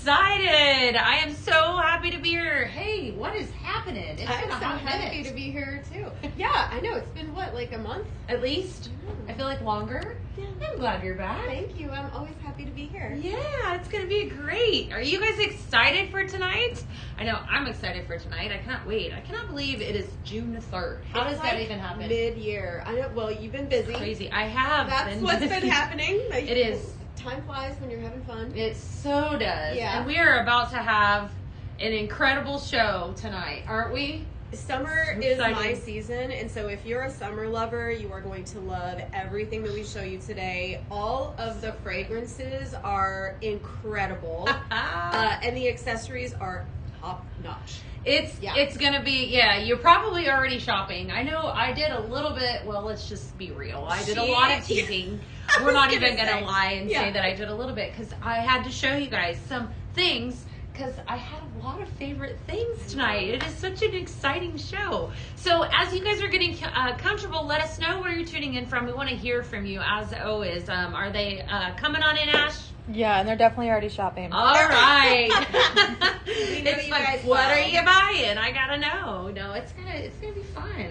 excited. I am so happy to be here. Hey, what is happening? It's I'm been a so hot happy minute. to be here too. Yeah, I know. It's been what, like a month? At least. I feel like longer. Yeah. I'm glad you're back. Thank you. I'm always happy to be here. Yeah, it's going to be great. Are you guys excited for tonight? I know I'm excited for tonight. I cannot wait. I cannot believe it is June 3rd. How does that even happen? Mid-year. I know. Well, you've been busy. Crazy. I have. That's what's been happening. It is. Time flies when you're having fun. It so does. Yeah. And we are about to have an incredible show tonight, aren't we? Summer So is my exciting. season, and so if you're a summer lover, you are going to love everything that we show you today. All of the fragrances are incredible, and the accessories are top notch. It's gonna be, you're probably already shopping. I know I did a little bit. Well, let's just be real, I did a lot of teasing. We're not even gonna lie and say that I did a little bit, because I had to show you guys some things, because I had a lot of favorite things tonight. It is such an exciting show. So as you guys are getting comfortable, let us know where you're tuning in from. We want to hear from you, as always. Are they coming on in, Ash? Yeah, and they're definitely already shopping. All right. We know It's you like, guys what well. are you buying? I gotta know. No, it's gonna be fun.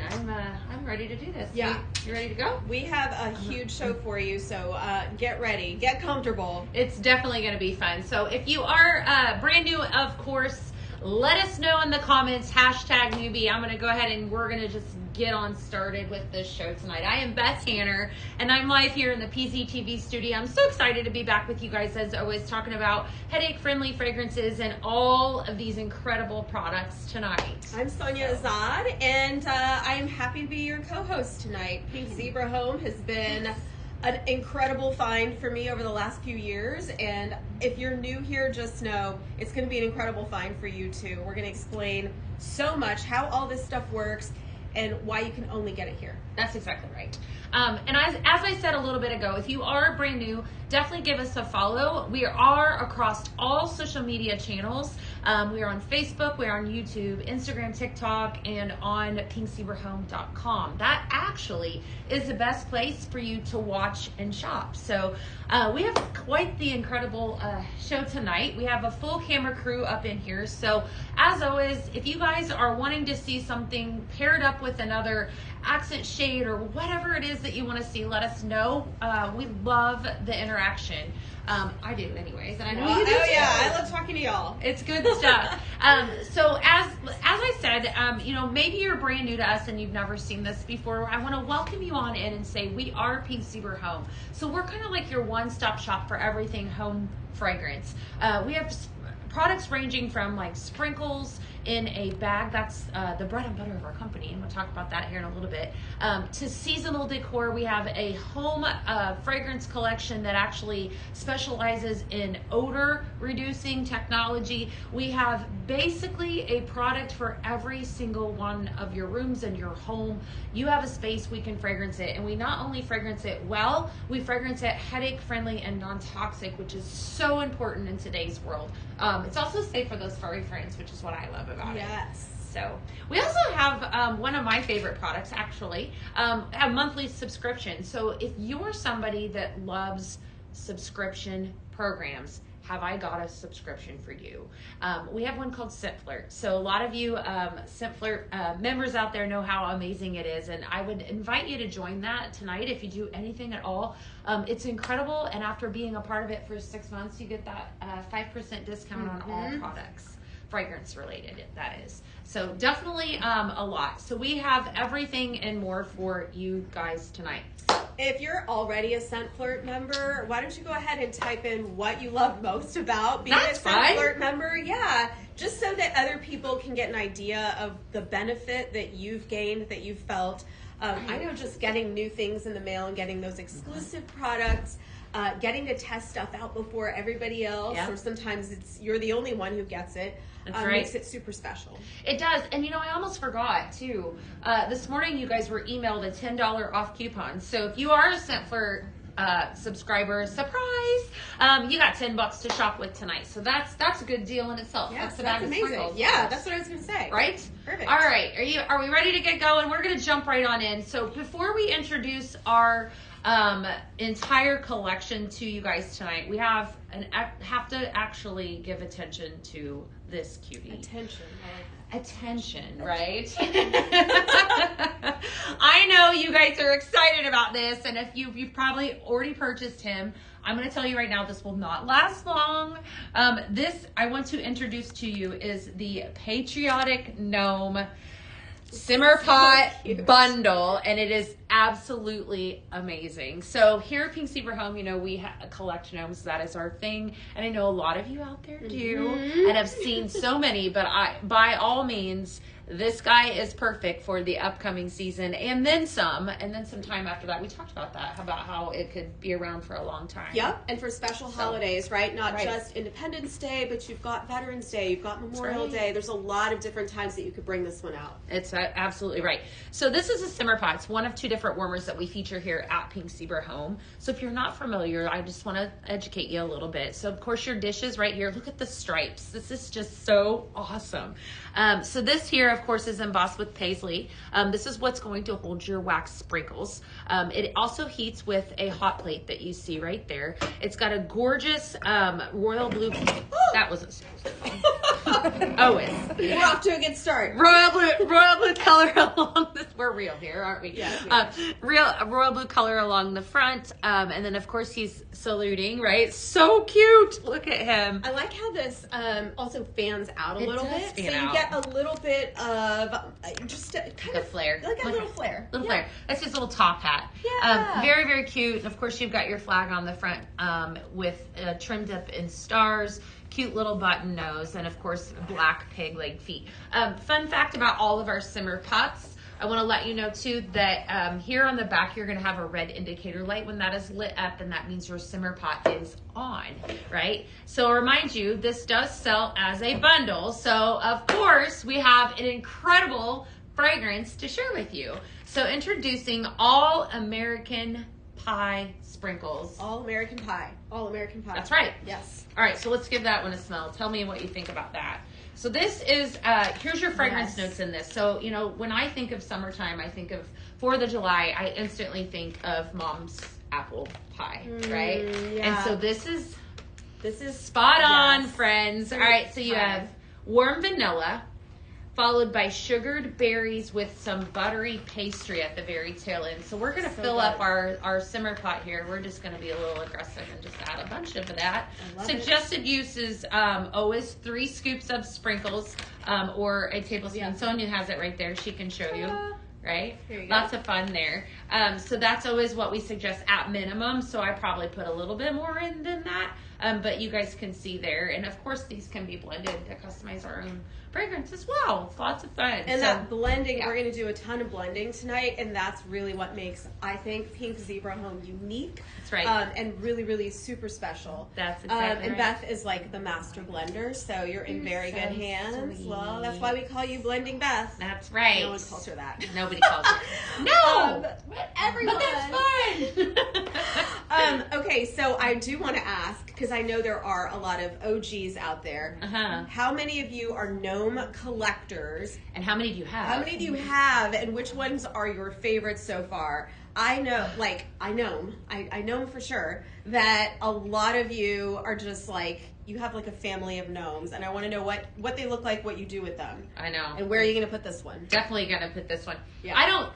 I'm ready to do this. Yeah. You ready to go? We have a huge show for you, so get ready, get comfortable. It's definitely gonna be fun. So if you are brand new, of course, let us know in the comments, #newbie. I'm gonna go ahead and we're gonna just get on started with this show tonight. I am Beth Tanner, and I'm live here in the PZTV studio. I'm so excited to be back with you guys, as always, talking about headache-friendly fragrances and all of these incredible products tonight. I'm Sonia Azad, and I am happy to be your co-host tonight. Pink Zebra Home has been an incredible find for me over the last few years, and if you're new here, just know it's going to be an incredible find for you too. We're going to explain so much how all this stuff works and why you can only get it here. That's exactly right. And as I said a little bit ago, if you are brand new, definitely give us a follow. We are across all social media channels. We are on Facebook, we're on YouTube, Instagram, TikTok, and on pinkzebrahome.com. That actually is the best place for you to watch and shop. So we have quite the incredible show tonight. We have a full camera crew up in here. So as always, if you guys are wanting to see something paired up with another accent shade or whatever it is that you want to see, let us know. We love the interaction. I do anyways, and I know you do too. I love talking to y'all. It's good stuff. So as I said, maybe you're brand new to us and you've never seen this before. I want to welcome you on in and say we are Pink Zebra Home. So we're kind of like your one-stop shop for everything home fragrance. We have products ranging from like sprinkles in a bag, that's the bread and butter of our company, and we'll talk about that here in a little bit, to seasonal decor. We have a home fragrance collection that actually specializes in odor reducing technology. We have basically a product for every single one of your rooms in your home. You have a space, we can fragrance it, and we not only fragrance it well, we fragrance it headache friendly and non-toxic, which is so important in today's world. It's also safe for those furry friends, which is what I love about it. Yes. So we also have one of my favorite products, actually, a monthly subscription. So if you're somebody that loves subscription programs, have I got a subscription for you? We have one called Scent Flirt. So a lot of you Scent Flirt members out there know how amazing it is, and I would invite you to join that tonight if you do anything at all. It's incredible, and after being a part of it for 6 months, you get that 5% discount on all products. Fragrance related, that is. So definitely a lot. So we have everything and more for you guys tonight. If you're already a Scent Flirt member, why don't you go ahead and type in what you love most about being That's a Scent fun. Flirt member? Yeah, just so that other people can get an idea of the benefit that you've gained, that you've felt. I know just getting new things in the mail and getting those exclusive products, getting to test stuff out before everybody else, or sometimes you're the only one who gets it. That's right. Makes it super special. It does. And I almost forgot too. This morning you guys were emailed a $10 off coupon. So if you are a Scent Flirt subscriber, surprise, you got $10 to shop with tonight. So that's a good deal in itself. Yeah, that's amazing. Yeah, that's what I was going to say. Right? Perfect. All right. Are we ready to get going? We're going to jump right on in. So before we introduce our entire collection to you guys tonight. We have to actually give attention to this cutie. Attention, right? I know you guys are excited about this, and if you've probably already purchased him, I'm going to tell you right now, this will not last long. This I want to introduce to you is the Patriotic Gnome Simmer Pot bundle, and it is absolutely amazing. So here at Pink Zebra Home, we collect gnomes. That is our thing, and I know a lot of you out there do, and have seen so many. But by all means, this guy is perfect for the upcoming season, and then some time after that. We talked about that, about how it could be around for a long time. Yep, and for special holidays, right? Not just Independence Day, but you've got Veterans Day, you've got Memorial Day. There's a lot of different times that you could bring this one out. It's absolutely right. So this is a simmer pot. It's one of two different warmers that we feature here at Pink Zebra Home. So if you're not familiar, I just want to educate you a little bit. So of course your dishes right here, look at the stripes. This is just so awesome. So this here, of course, is embossed with paisley. This is what's going to hold your wax sprinkles. It also heats with a hot plate that you see right there. It's got a gorgeous royal blue. That wasn't supposed to be. Always. We're off to a good start. Royal blue color along this. We're real here, aren't we? Yeah. Royal blue color along the front, and then of course he's saluting. Right, so cute. Look at him. I like how this also fans out a little bit, so you out. get a little bit of just kind of of flare, like a little flare. Flare. That's his little top hat. Yeah. Very, very cute. And of course, you've got your flag on the front with trimmed up in stars. Cute little button nose, and of course black pig leg feet. Fun fact about all of our simmer pots, I want to let you know too that here on the back you're going to have a red indicator light. When that is lit up, then that means your simmer pot is on, right? So I'll remind you, this does sell as a bundle, so of course we have an incredible fragrance to share with you. So introducing All American Pie Sprinkles. All American Pie. That's right. Yes. All right, so let's give that one a smell. Tell me what you think about that. So this is, here's your fragrance notes in this. So, when I think of summertime, I think of 4th of July, I instantly think of Mom's apple pie, right? Yeah. And so this is spot on, friends. All right, so you have warm vanilla, followed by sugared berries with some buttery pastry at the very tail end. So we're going to fill up our simmer pot here. We're just going to be a little aggressive and just add a bunch of that. Suggested use is always 3 scoops of sprinkles or a tablespoon. Yeah. Sonia has it right there. She can show you. Right? Lots of fun there. So that's always what we suggest at minimum. So I probably put a little bit more in than that. But you guys can see there. And of course, these can be blended to customize our own fragrance as well. It's lots of fun. And that blending, we're going to do a ton of blending tonight. And that's really what makes, I think, Pink Zebra Home unique. That's right. And really, really super special. That's exactly And Beth is like the master blender. So you're in very good hands. Sweet. Well, that's why we call you Blending Beth. That's right. No one calls her that. Nobody calls her. No! But everyone. But that's fun. Okay, so I do want to ask, because I know there are a lot of OGs out there. How many of you are gnome collectors? And how many do you have? How many do you have, and which ones are your favorites so far? I know for sure that a lot of you are just like, you have like a family of gnomes, and I want to know what they look like, what you do with them. I know. And where are you going to put this one? Definitely going to put this one. Yeah.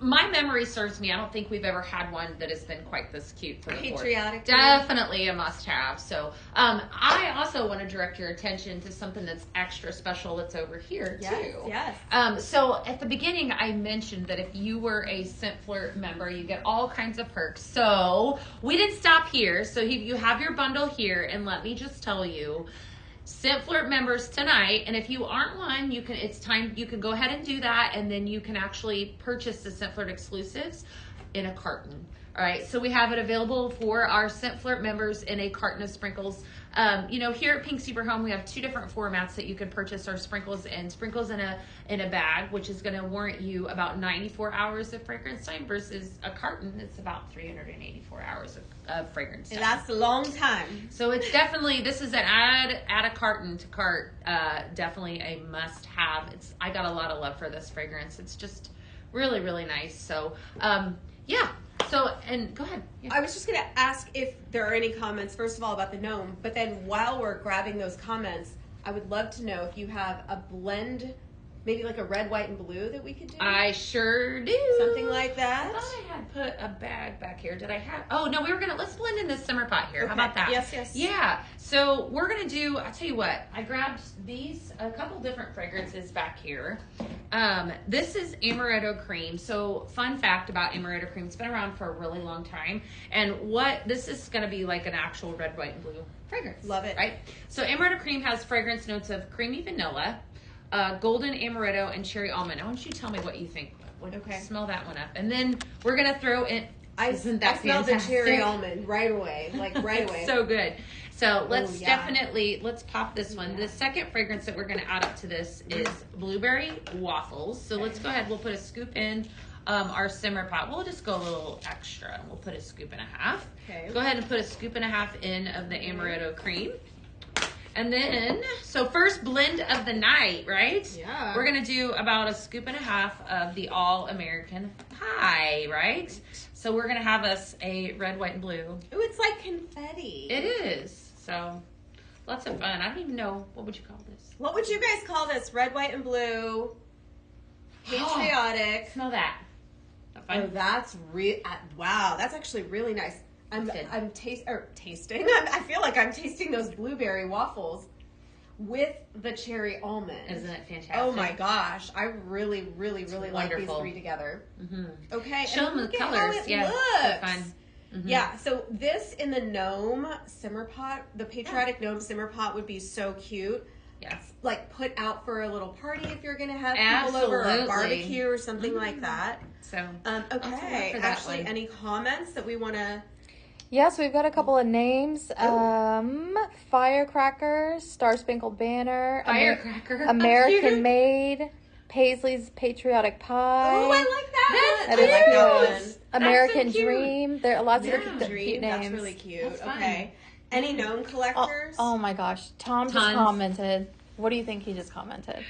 My memory serves me. I don't think we've ever had one that has been quite this cute for the Patriotic. Definitely a must-have. So I also want to direct your attention to something that's extra special that's over here too. Yes. So at the beginning, I mentioned that if you were a Scent Flirt member, you get all kinds of perks. So we didn't stop here. So you have your bundle here, and let me just tell you, Scent Flirt members tonight, and if you aren't one, you can go ahead and do that, and then you can actually purchase the Scent Flirt exclusives in a carton. All right, so we have it available for our Scent Flirt members in a carton of sprinkles. Here at Pink Zebra Home, we have 2 different formats that you can purchase our sprinkles in. Sprinkles in a bag, which is going to warrant you about 94 hours of fragrance time, versus a carton that's about 384 hours of fragrance time. And that's a long time. So it's definitely, this is an add a carton to cart, definitely a must have. I got a lot of love for this fragrance. It's just really, really nice. So, So, and go ahead. Yeah. I was just going to ask if there are any comments, first of all, about the gnome, but then while we're grabbing those comments, I would love to know if you have a blend, maybe like a red, white, and blue that we could do. I sure do. Something like that. I thought I had put a bag back here. Did I have? Oh, no, let's blend in this simmer pot here. Okay. How about that? Yes. Yeah. So we're going to do, I'll tell you what, I grabbed a couple different fragrances back here. This is Amaretto Cream. So fun fact about Amaretto Cream, it's been around for a really long time. And this is going to be like an actual red, white, and blue fragrance. Love it. Right? So Amaretto Cream has fragrance notes of creamy vanilla, golden amaretto, and cherry almond. I want you to tell me what you think. Okay. Smell that one up. And then we're going to throw in... I smell the fantastic? cherry almond right away. So good. So let's pop this one. The second fragrance that we're going to add up to this is blueberry waffles. So let's go ahead. We'll put a scoop in our simmer pot. We'll just go a little extra. We'll put a scoop and a half. Okay. Go ahead and put a scoop and a half in of the amaretto cream. And then, so first blend of the night, right? Yeah. We're going to do about a scoop and a half of the All-American Pie, right? So we're going to have us a red, white, and blue. Ooh, it's like confetti. It is. So lots of fun. I don't even know. What would you call this? What would you guys call this? Red, white, and blue. Patriotic. Smell that. Fun? Oh, that's wow. That's actually really nice. I'm tasting. I feel like I'm tasting those blueberry waffles with the cherry almond. Isn't it fantastic? Oh my gosh, I really, really, really like these wonderful. three together. Mm-hmm. Okay, show them the look at colors. how it Yeah, looks. so fun. Mm-hmm. Yeah, so this in the gnome simmer pot, the patriotic gnome simmer pot would be so cute. Yes. Like put out for a little party if you're going to have people over, or a barbecue or something like that. So, okay. Actually, any comments that we want to... Yes, we've got a couple of names. Firecracker, Star Spangled Banner, Firecracker, American Made, Paisley's Patriotic Pie. Oh, I like that. That is I like that cute. one. American so cute. Dream. There are lots of American cute Dream, names. that's really cute. That's fun. Okay. Any gnome collectors? Oh my gosh. Tom just Tons. commented. What do you think he just commented?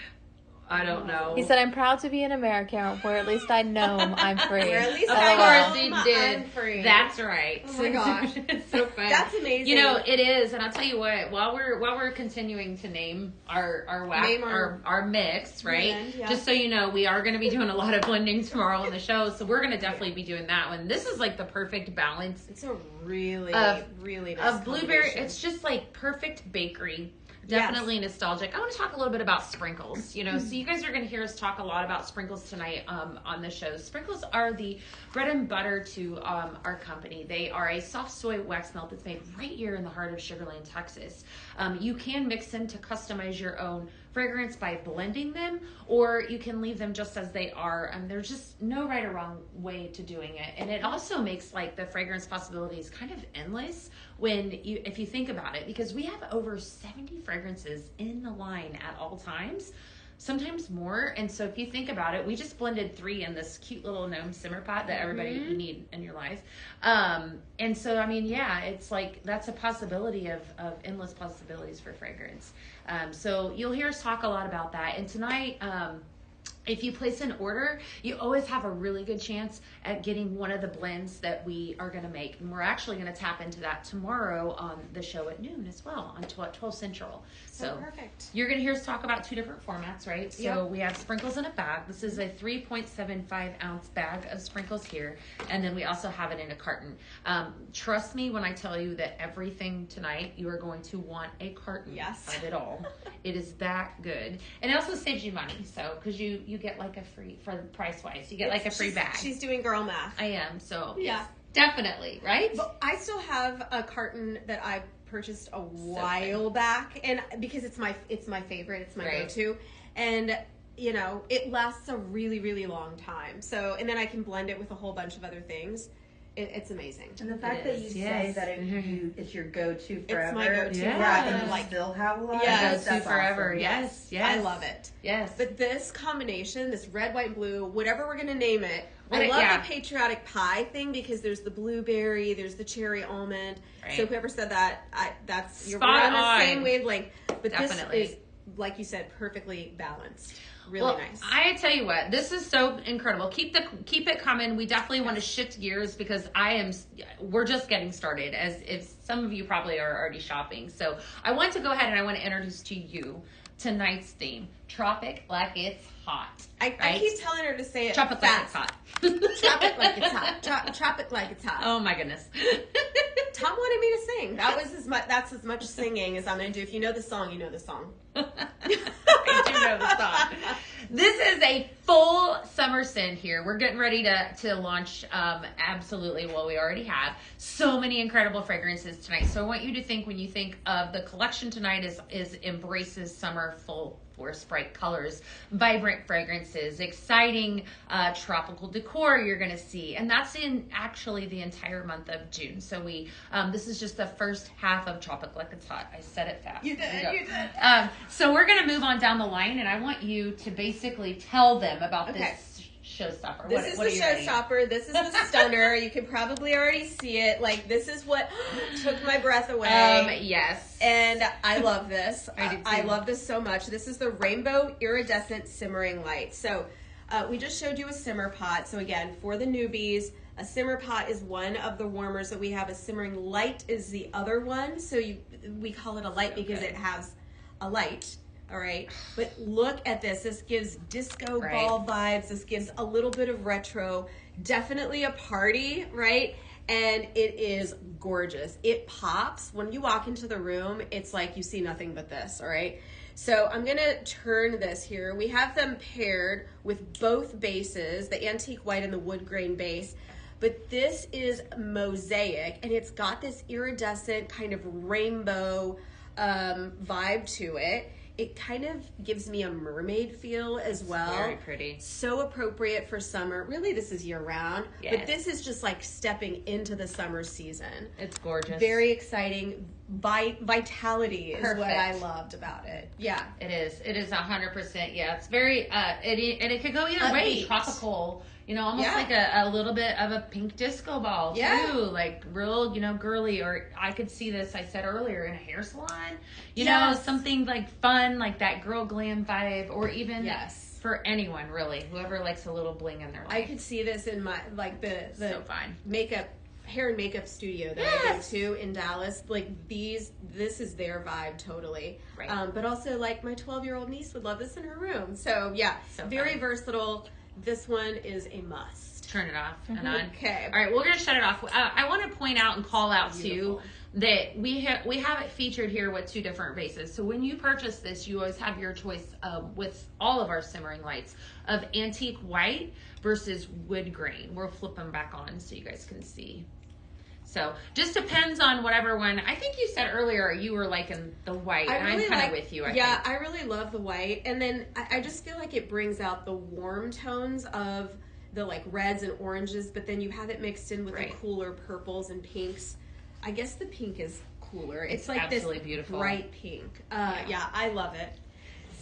I don't know. He said, I'm proud to be an American, where at least I know I'm free. Where at least Of I course know he did. I'm free. That's right. Oh my gosh. It's so fun. That's amazing. You know, it is, and I'll tell you what, while we're continuing to name our mix, right? blend, yeah. Just so you know, we are going to be doing a lot of blending tomorrow on the show, so we're going to definitely be doing that one. This is like the perfect balance It's a really, really nice of blueberry. combination. It's just like perfect bakery. Definitely nostalgic. I want to talk a little bit about sprinkles. You know, so you guys are going to hear us talk a lot about sprinkles tonight on the show. Sprinkles are the bread and butter to our company. They are a soft soy wax melt that's made right here in the heart of Sugar Land, Texas. You can mix them to customize your own fragrance by blending them, or you can leave them just as they are. There's just no right or wrong way to doing it, and it also makes like the fragrance possibilities kind of endless if you think about it, because we have over 70 fragrances in the line at all times, sometimes more. And so if you think about it, we just blended 3 in this cute little gnome simmer pot that everybody you need in your life. And so, I mean, yeah, it's like that's a possibility of endless possibilities for fragrance. So you'll hear us talk a lot about that. And tonight, if you place an order, you always have a really good chance at getting one of the blends that we are going to make. And we're actually going to tap into that tomorrow on the show at noon as well, on 12 Central. So perfect. You're going to hear us talk about 2 different formats, right? So Yep. we have sprinkles in a bag. This is a 3.75 ounce bag of sprinkles here. And then we also have it in a carton. Trust me when I tell you that everything tonight, you are going to want a carton Yes. of it all. It is that good. And it also saves you money. So, because you get like a free, for price wise, you get like a free bag. She's doing girl math. I am. So, Yeah. yes, definitely, right? But I still have a carton that I purchased a while back, and because it's my favorite, it's my Right. go-to, and you know it lasts a really, really long time. So, and then I can blend it with a whole bunch of other things. It's amazing. And the fact It that you is, say yes. that it's your go-to forever. It's my go-to. Yeah. And you Like, still have a lot. Yes. Go-to That's forever. awesome. Yes. I love it. Yes. But this combination, this red, white, and blue, whatever we're gonna name it, What I it- love yeah. the patriotic pie thing because there's the blueberry, there's the cherry almond. Right. So whoever said that, we're Spot on the on. same wavelength. But Definitely. this is, like you said, perfectly balanced. Really nice. I tell you what, this is so incredible. Keep it coming. We definitely want to shift gears because we're just getting started, as if some of you probably are already shopping. So I want to go ahead and I want to introduce to you tonight's theme, Tropic Like It's Hot. I keep telling her to say it Tropic fast. Like It's Hot. Tropic like it's hot. Tropic like it's hot. Oh my goodness. Tom wanted me to sing. That's as much singing as I'm going to do. If you know the song, you know the song. I do know the song. This is a full summer scent here. We're getting ready to launch, absolutely. Well, we already have so many incredible fragrances tonight. So I want you to think, when you think of the collection tonight, is embraces summer full force, bright colors, vibrant fragrances, exciting tropical decor you're going to see. And that's in actually the entire month of June. So this is just the first half of Tropic Like It's Hot. I said it fast. You did. So we're going to move on down the line, and I want you to basically tell them about this showstopper. This is the showstopper. This is the stunner. You can probably already see it. Like, this is what took my breath away. Yes. And I love this. I do too. I love this so much. This is the Rainbow Iridescent Simmering Light. So we just showed you a simmer pot. So again, for the newbies, a simmer pot is one of the warmers that we have. A simmering light is the other one. So we call it a light because it has a light. All right, but look at this. This gives disco ball vibes. This gives a little bit of retro. Definitely a party, right? And it is gorgeous. It pops. When you walk into the room, it's like you see nothing but this, all right? So I'm going to turn this here. We have them paired with both bases, the antique white and the wood grain base. But this is mosaic, and it's got this iridescent kind of rainbow vibe to it. It kind of gives me a mermaid feel as well. Very pretty. So appropriate for summer. Really, this is year-round. Yes. But this is just like stepping into the summer season. It's gorgeous. Very exciting. Vitality is Perfect. what I loved about it. Yeah. It is. It is 100%. Yeah, it's very, and it could go either way. Upbeat. Tropical, almost Yeah. like a little bit of a pink disco ball, Yeah. too. Like real, girly. Or I could see this, I said earlier, in a hair salon. You know, Yes. something like fun, like that girl glam vibe. Or even for anyone, really. Whoever likes a little bling in their life. I could see this in my, like, the so fun. hair and makeup studio that I go to in Dallas. Like, this is their vibe totally. Right. But also, like, my 12-year-old niece would love this in her room. So, yeah, So very fun. Versatile. This one is a must. Turn it off and on. Okay. All right, we're going to shut it off. I want to point out and call out Beautiful. too that we have it featured here with two different bases. So when you purchase this, you always have your choice with all of our simmering lights of antique white versus wood grain. We'll flip them back on so you guys can see. So just depends on whatever one. I think you said earlier you were liking the white, and I'm kind of with you. I think. I really love the white, and then I just feel like it brings out the warm tones of the like reds and oranges, but then you have it mixed in with the cooler purples and pinks. I guess the pink is cooler. It's like absolutely this beautiful. bright pink. Yeah, I love it.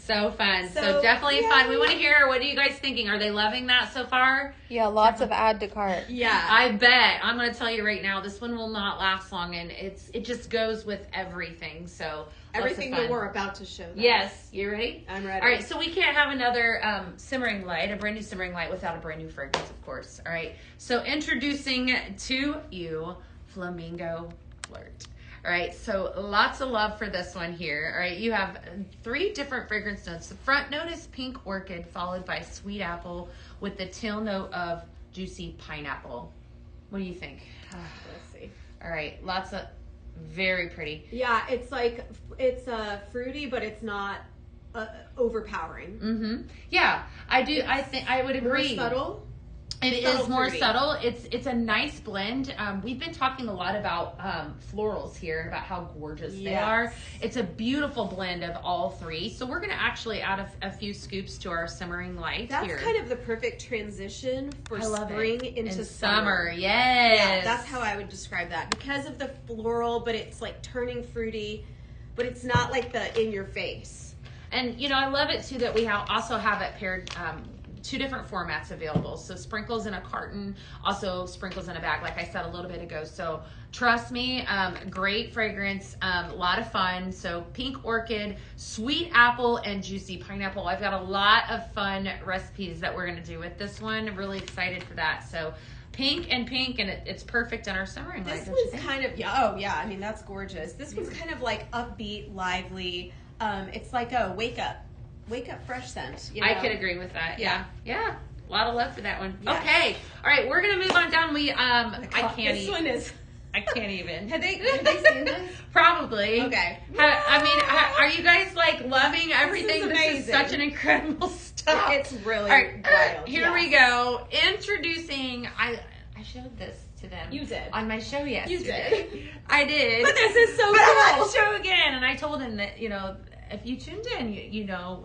So fun. So So, definitely yay. fun. We want to hear, what are you guys thinking? Are they loving that so far? Yeah, lots of add to cart. Yeah. I bet. I'm going to tell you right now, this one will not last long, and it just goes with everything. So Everything lots of that fun. we're about to show them. Yes, you ready? I'm ready. All right, so we can't have another simmering light, a brand new simmering light, without a brand new fragrance, of course. All right, so introducing to you Flamingo Flirt. All right, so lots of love for this one here. All right, you have 3 different fragrance notes. The front note is pink orchid, followed by sweet apple, with the tail note of juicy pineapple. What do you think? Let's see. All right, lots of very pretty. Yeah, it's like it's fruity, but it's not overpowering. Mm-hmm. Yeah, I do. I think I would agree. More subtle. It Subtle is more fruity. subtle. It's a nice blend. We've been talking a lot about florals here, about how gorgeous they Yes. are. It's a beautiful blend of all 3. So we're going to actually add a few scoops to our simmering light That's here. kind of the perfect transition for I love spring it. into In summer. Yes. Yeah, that's how I would describe that. Because of the floral, but it's like turning fruity, but it's not like the in your face. And I love it too that we also have it paired two different formats available. So sprinkles in a carton, also sprinkles in a bag, like I said a little bit ago. So trust me, great fragrance, a lot of fun. So pink orchid, sweet apple, and juicy pineapple. I've got a lot of fun recipes that we're going to do with this one. I'm really excited for that. So pink, and it's perfect in our simmering light. This one's kind of, oh yeah, I mean, that's gorgeous. This one's kind of like upbeat, lively. It's like a wake up fresh scent. You know? I could agree with that. Yeah. A lot of love for that one. Yes. Okay. All right, we're gonna move on down. This one is. I can't even. Have they seen this? Probably. Okay. Are you guys like loving everything? This is such an incredible stuff. It's really All right, wild. here we go. Introducing. I showed this to them. You did. On my show yesterday. You did. I did. But this is so But I cool. had to show again, and I told them that if you tuned in,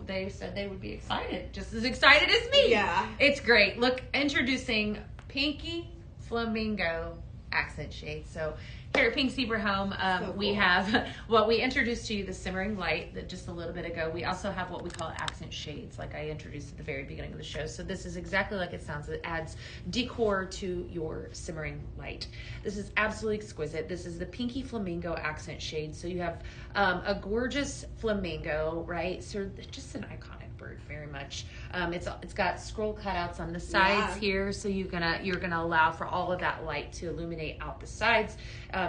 they said they would be excited, just as excited as me. Yeah. It's great. Look, introducing Pinky Flamingo accent shade. So here at Pink Zebra Home, So we cool. have what we introduced to you, the simmering light, that just a little bit ago. We also have what we call accent shades, like I introduced at the very beginning of the show. So this is exactly like it sounds. It adds decor to your simmering light. This is absolutely exquisite. This is the Pinky Flamingo accent shade. So you have a gorgeous flamingo, right? So just an iconic bird, very much. It's got scroll cutouts on the sides here, so you're gonna allow for all of that light to illuminate out the sides.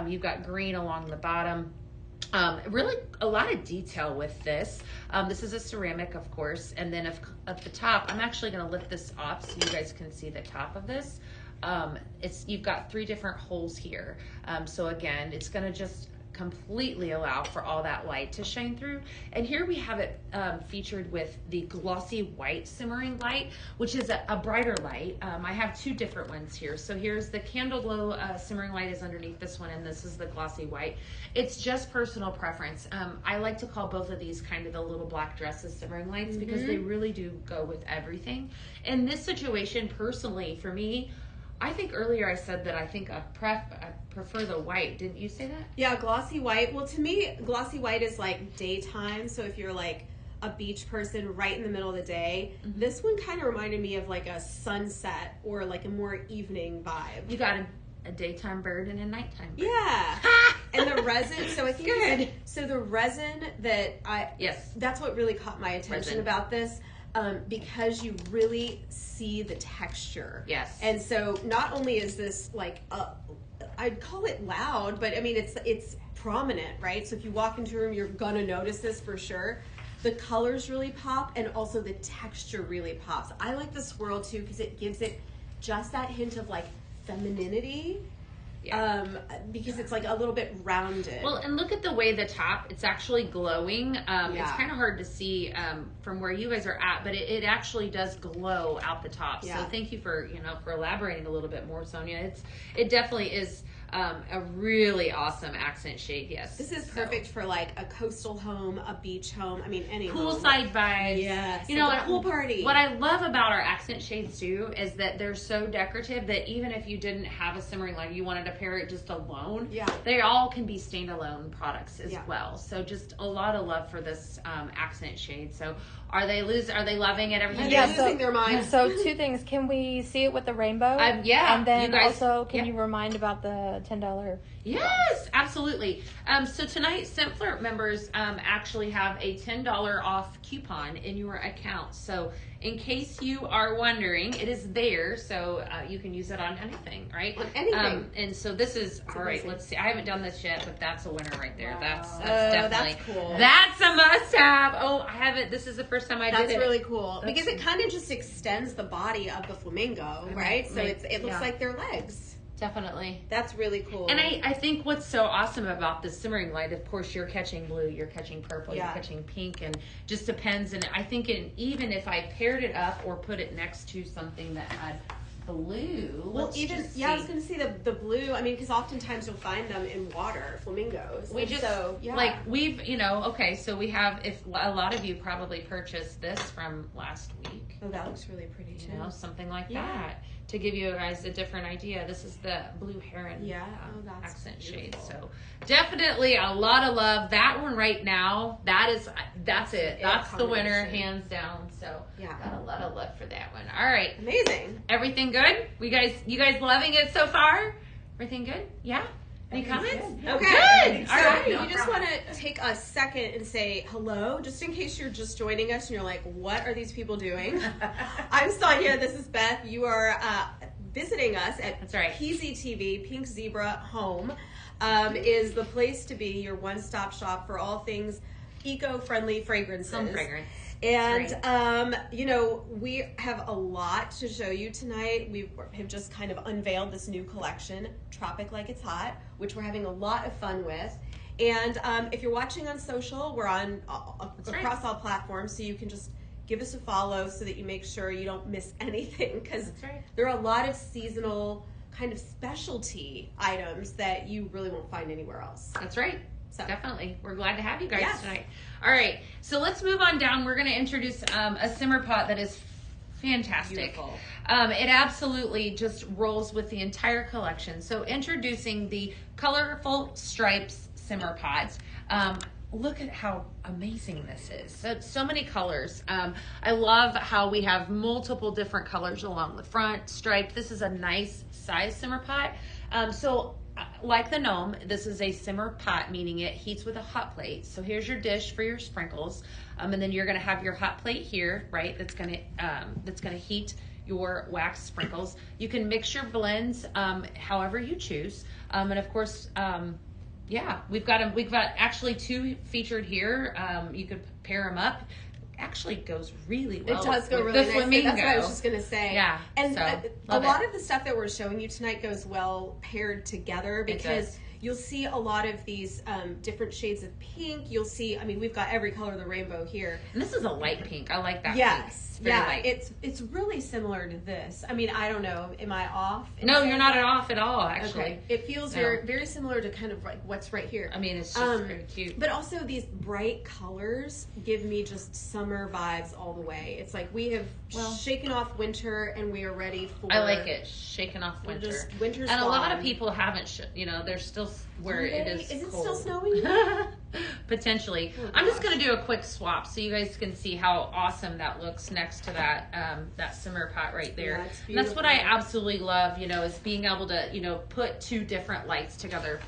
You've got green along the bottom. Really a lot of detail with this. This is a ceramic, of course, and then at the top, I'm actually going to lift this up so you guys can see the top of this. You've got 3 different holes here. So again, it's going to just completely allow for all that light to shine through. And here we have it featured with the glossy white simmering light, which is a brighter light. I have 2 different ones here. So here's the candle glow simmering light is underneath this one, and this is the glossy white. It's just personal preference. I like to call both of these kind of the little black dresses simmering lights because they really do go with everything. In this situation, personally, for me, I think earlier I said that I think I prefer the white. Didn't you say that? Yeah, glossy white. Well, to me, glossy white is like daytime. So if you're like a beach person right in the middle of the day, this one kind of reminded me of like a sunset or like a more evening vibe. You got a daytime bird and a nighttime bird. Yeah. And the resin, so I think Good. so the resin Yes. that's what really caught my attention Resin. about this. Because you really see the texture. Yes. And so not only is this like I'd call it loud, but I mean it's prominent, right? So if you walk into a room, you're gonna notice this for sure. The colors really pop, and also the texture really pops. I like the swirl too because it gives it just that hint of like femininity. Yeah. Because it's like a little bit rounded. Well, and look at the way the top, it's actually glowing. It's Yeah. kind of hard to see from where you guys are at, but it actually does glow out the top. Yeah. So thank you for elaborating a little bit more, Sonia. It definitely is a really awesome accent shade. Yes. This is perfect for like a coastal home, a beach home. I mean, any Poolside vibes. Yes. Like a pool party. What I love about our accent shades too is that they're so decorative that even if you didn't have a simmering light, you wanted to pair it just alone. Yeah. They all can be standalone products as Yeah. well. So just a lot of love for this accent shade. So are they loving it? Everything. Yeah, losing their minds. So 2 things. Can we see it with the rainbow? Yeah. And then you guys, also, can yeah. you remind about the $10? Yes, absolutely. So tonight, Scentflirt members actually have a $10 off coupon in your account. So in case you are wondering, it is there, so you can use it on anything, right? On anything. And so this is all right. amazing. Let's see. I haven't done this yet, but that's a winner right there. Wow. That's That's definitely cool. That's a must-have. Oh, I haven't. This is the first time I did That's it. really cool because it kind of just extends the body of the flamingo, right? So it looks yeah. like their legs. Definitely. That's really cool. And I think what's so awesome about the simmering light, of course, you're catching blue, you're catching purple, Yeah. you're catching pink, and just depends. And I think even if I paired it up or put it next to something that had blue, well, let's even just I was see. going to say the blue. I mean, because oftentimes you'll find them in water, flamingos. We And just so yeah. like we've okay, so we have, if a lot of you probably purchased this from last week. Oh, that looks really pretty too. Something like Yeah. that. to give you guys a different idea, this is the blue heron that's accent beautiful. shade. So definitely a lot of love. That one right now, that's it. That's the winner, hands down. So got a lot of love for that one. All right. Amazing. Everything good? You guys loving it so far? Everything good? Yeah? Any comments? Okay. Good. So All right. you just want to take a second and say hello, just in case you're just joining us and you're like, what are these people doing? I'm Sonia. This is Beth. You are visiting us at PZTV, Pink Zebra Home, is the place to be, your one-stop shop for all things eco-friendly fragrances. Home fragrance. And, you know, we have a lot to show you tonight. We have just kind of unveiled this new collection, Tropic Like It's Hot, which we're having a lot of fun with. And if you're watching on social, we're on across all platforms, so you can just give us a follow so that you make sure you don't miss anything, because there are a lot of seasonal kind of specialty items that you really won't find anywhere else. That's right. So. Definitely. We're glad to have you guys tonight. All right. So let's move on down. We're going to introduce a simmer pot that is fantastic. Beautiful. It absolutely just rolls with the entire collection. So introducing the Colorful Stripes simmer pot. Look at how amazing this is. So many colors. I love how we have multiple different colors along the front, striped. This is a nice size simmer pot. Like the gnome, this is a simmer pot, meaning it heats with a hot plate. So here's your dish for your sprinkles, and then you're going to have your hot plate here, right? That's going to heat your wax sprinkles. You can mix your blends however you choose, and of course, we've got actually two featured here. You could pair them up. Actually goes really well. It does go really nicely. That's what I was just going to say. Yeah. And a lot of the stuff that we're showing you tonight goes well paired together, because you'll see a lot of these different shades of pink. You'll see, I mean, we've got every color of the rainbow here. And this is a light pink. I like that. Yes. Pink. Light. It's really similar to this. I mean, I don't know. Am I off? No, you're not off at all, actually. Okay. It feels very similar to kind of like what's right here. I mean, it's just very cute. But also these bright colors give me just summer vibes all the way. It's like we have shaken off winter and we are ready for... I like it. Shaken off winter. Winter's and gone. a lot of people haven't, they're still where it is Is it cold. still snowing? Potentially. I'm just going to do a quick swap so you guys can see how awesome that looks next to that simmer pot right there. Yeah, it's and that's what I absolutely love, is being able to, put two different lights together,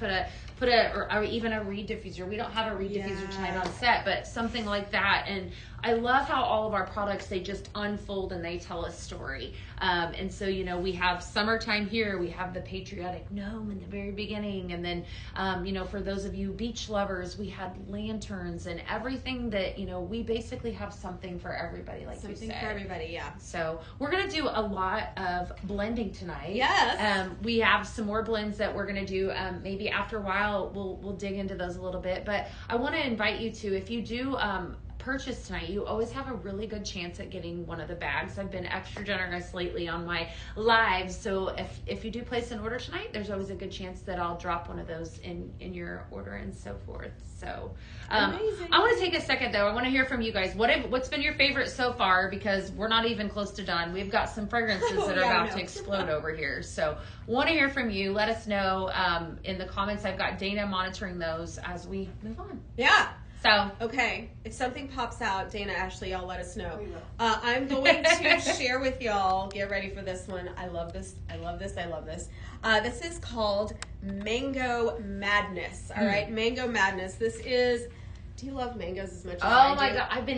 or even a reed diffuser. We don't have a reed diffuser tonight on set, but something like that. And I love how all of our products, they just unfold and they tell a story. And so, we have summertime here. We have the patriotic gnome in the very beginning. And then, for those of you beach lovers, we had lanterns and everything that, we basically have something for everybody, like you said. Something for everybody, yeah. So we're going to do a lot of blending tonight. Yes. We have some more blends that we're going to do. Maybe after a while, we'll dig into those a little bit. But I want to invite you to, if you do purchase tonight, you always have a really good chance at getting one of the bags. I've been extra generous lately on my lives, so if you do place an order tonight, there's always a good chance that I'll drop one of those in your order and so forth. So amazing. I want to take a second though. I want to hear from you guys. What's been your favorite so far, because we're not even close to done. We've got some fragrances that are about to explode over here, so want to hear from you. Let us know in the comments. I've got Dana monitoring those as we move on. Yeah. So, okay, if something pops out, Dana, Ashley, y'all let us know. I'm going to share with y'all, get ready for this one. I love this. This is called Mango Madness. All right, Mango Madness. This is, do you love mangoes as much as I do? Oh my God, I've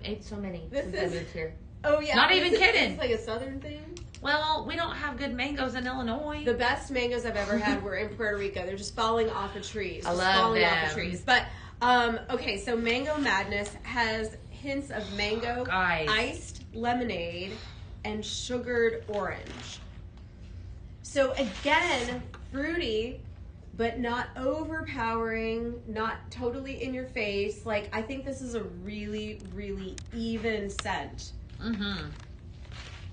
ate so many since I moved here. Oh yeah. Not even kidding. It's like a southern thing. Well, we don't have good mangoes in Illinois. The best mangoes I've ever had were in Puerto Rico. They're just falling off of trees. I love them. Off of trees. But okay, so Mango Madness has hints of mango, iced lemonade, and sugared orange. So again, fruity, but not overpowering, not totally in your face. Like, I think this is a really, really even scent. Mm-hmm.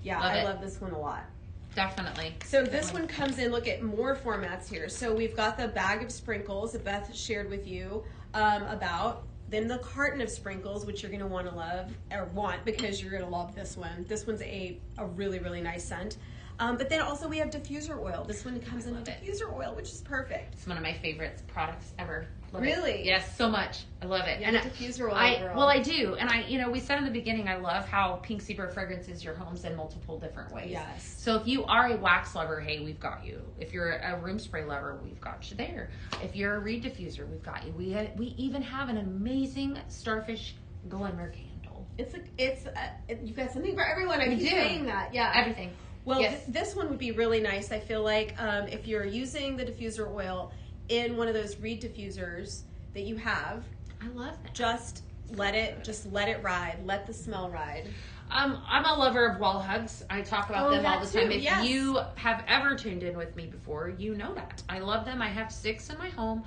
Yeah, I love this one a lot. Definitely. So this one comes in, look at more formats here. So we've got the bag of sprinkles that Beth shared with you about. Then the carton of sprinkles, which you're going to want because you're going to love this one. This one's a really, really nice scent. But then also we have diffuser oil. This one comes in a diffuser oil, which is perfect. It's one of my favorite products ever. Love Really? It. Yes, so much. I love it. Yeah, and diffuser oil, girl. Well, I do. And we said in the beginning, I love how Pink Zebra fragrances your homes in multiple different ways. Yes. So if you are a wax lover, hey, we've got you. If you're a room spray lover, we've got you there. If you're a reed diffuser, we've got you. We even have an amazing starfish glimmer candle. You've got something for everyone. I keep saying that. Yeah. Everything. Well, yes. This one would be really nice. I feel like if you're using the diffuser oil in one of those reed diffusers that you have, I love that. Just let it ride. Let the smell ride. I'm a lover of wall hugs. I talk about them all the time. If yes. you have ever tuned in with me before, you know that. I love them. I have 6 in my home.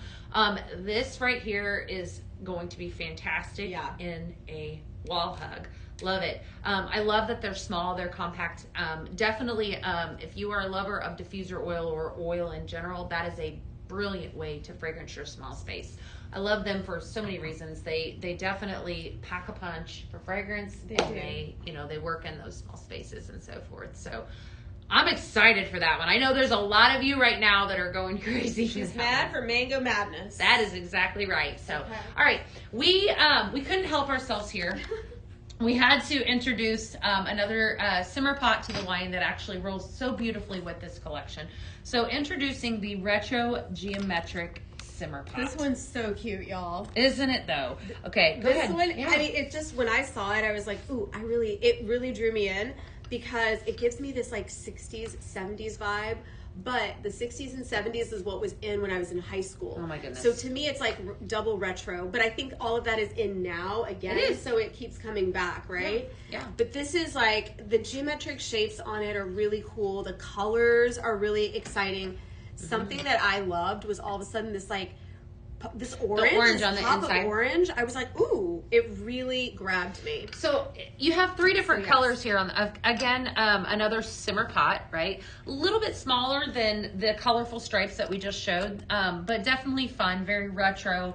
This right here is going to be fantastic in a wall hug. Love it. I love that they're small, they're compact. Definitely, if you are a lover of diffuser oil or oil in general, that is a brilliant way to fragrance your small space. I love them for so many reasons. They definitely pack a punch for fragrance. They work in those small spaces and so forth. So I'm excited for that one. I know there's a lot of you right now that are going crazy. She's mad for Mango Madness. That is exactly right. So, all right, we couldn't help ourselves here. We had to introduce another simmer pot to the line that actually rolls so beautifully with this collection. So introducing the Retro Geometric Simmer Pot. This one's so cute, y'all. Isn't it though? Okay, go ahead. This one, I mean, it just, when I saw it, I was like, ooh, it really drew me in because it gives me this like 60s, 70s vibe. But the 60s and 70s is what was in when I was in high school. Oh my goodness. So to me, it's like double retro. But I think all of that is in now again. It is. So it keeps coming back, right? Yeah. But this is like, the geometric shapes on it are really cool. The colors are really exciting. Something that I loved was all of a sudden this like, this orange on the pop inside. Of orange. I was like, ooh, it really grabbed me. So you have 3 different colors here on again, another simmer pot, right? A little bit smaller than the colorful stripes that we just showed, but definitely fun, very retro,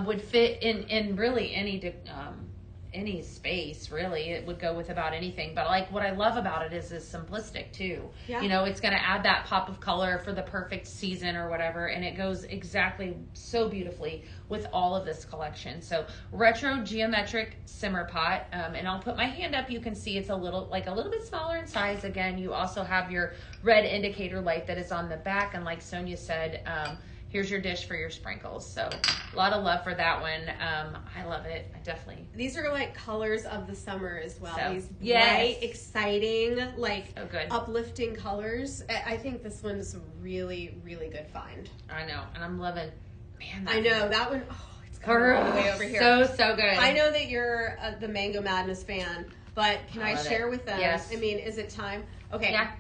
would fit in really any space, really. It would go with about anything. But like what I love about it is simplistic too. Yeah. You know, it's going to add that pop of color for the perfect season or whatever, and it goes exactly so beautifully with all of this collection. So Retro Geometric Simmer Pot, and I'll put my hand up. You can see it's a little bit smaller in size. Again, you also have your red indicator light that is on the back, and like Sonia said, here's your dish for your sprinkles. So a lot of love for that one. I love it. I definitely. These are like colors of the summer as well. So, These yes. bright, exciting, like So good. uplifting colors. I think this one's a really, really good find. I know, and I'm loving. Man, I know that one. Oh, it's coming all the way over here. So good. I know that you're the Mango Madness fan, but can I share with them? Yes. I mean, is it time? Okay. Yeah.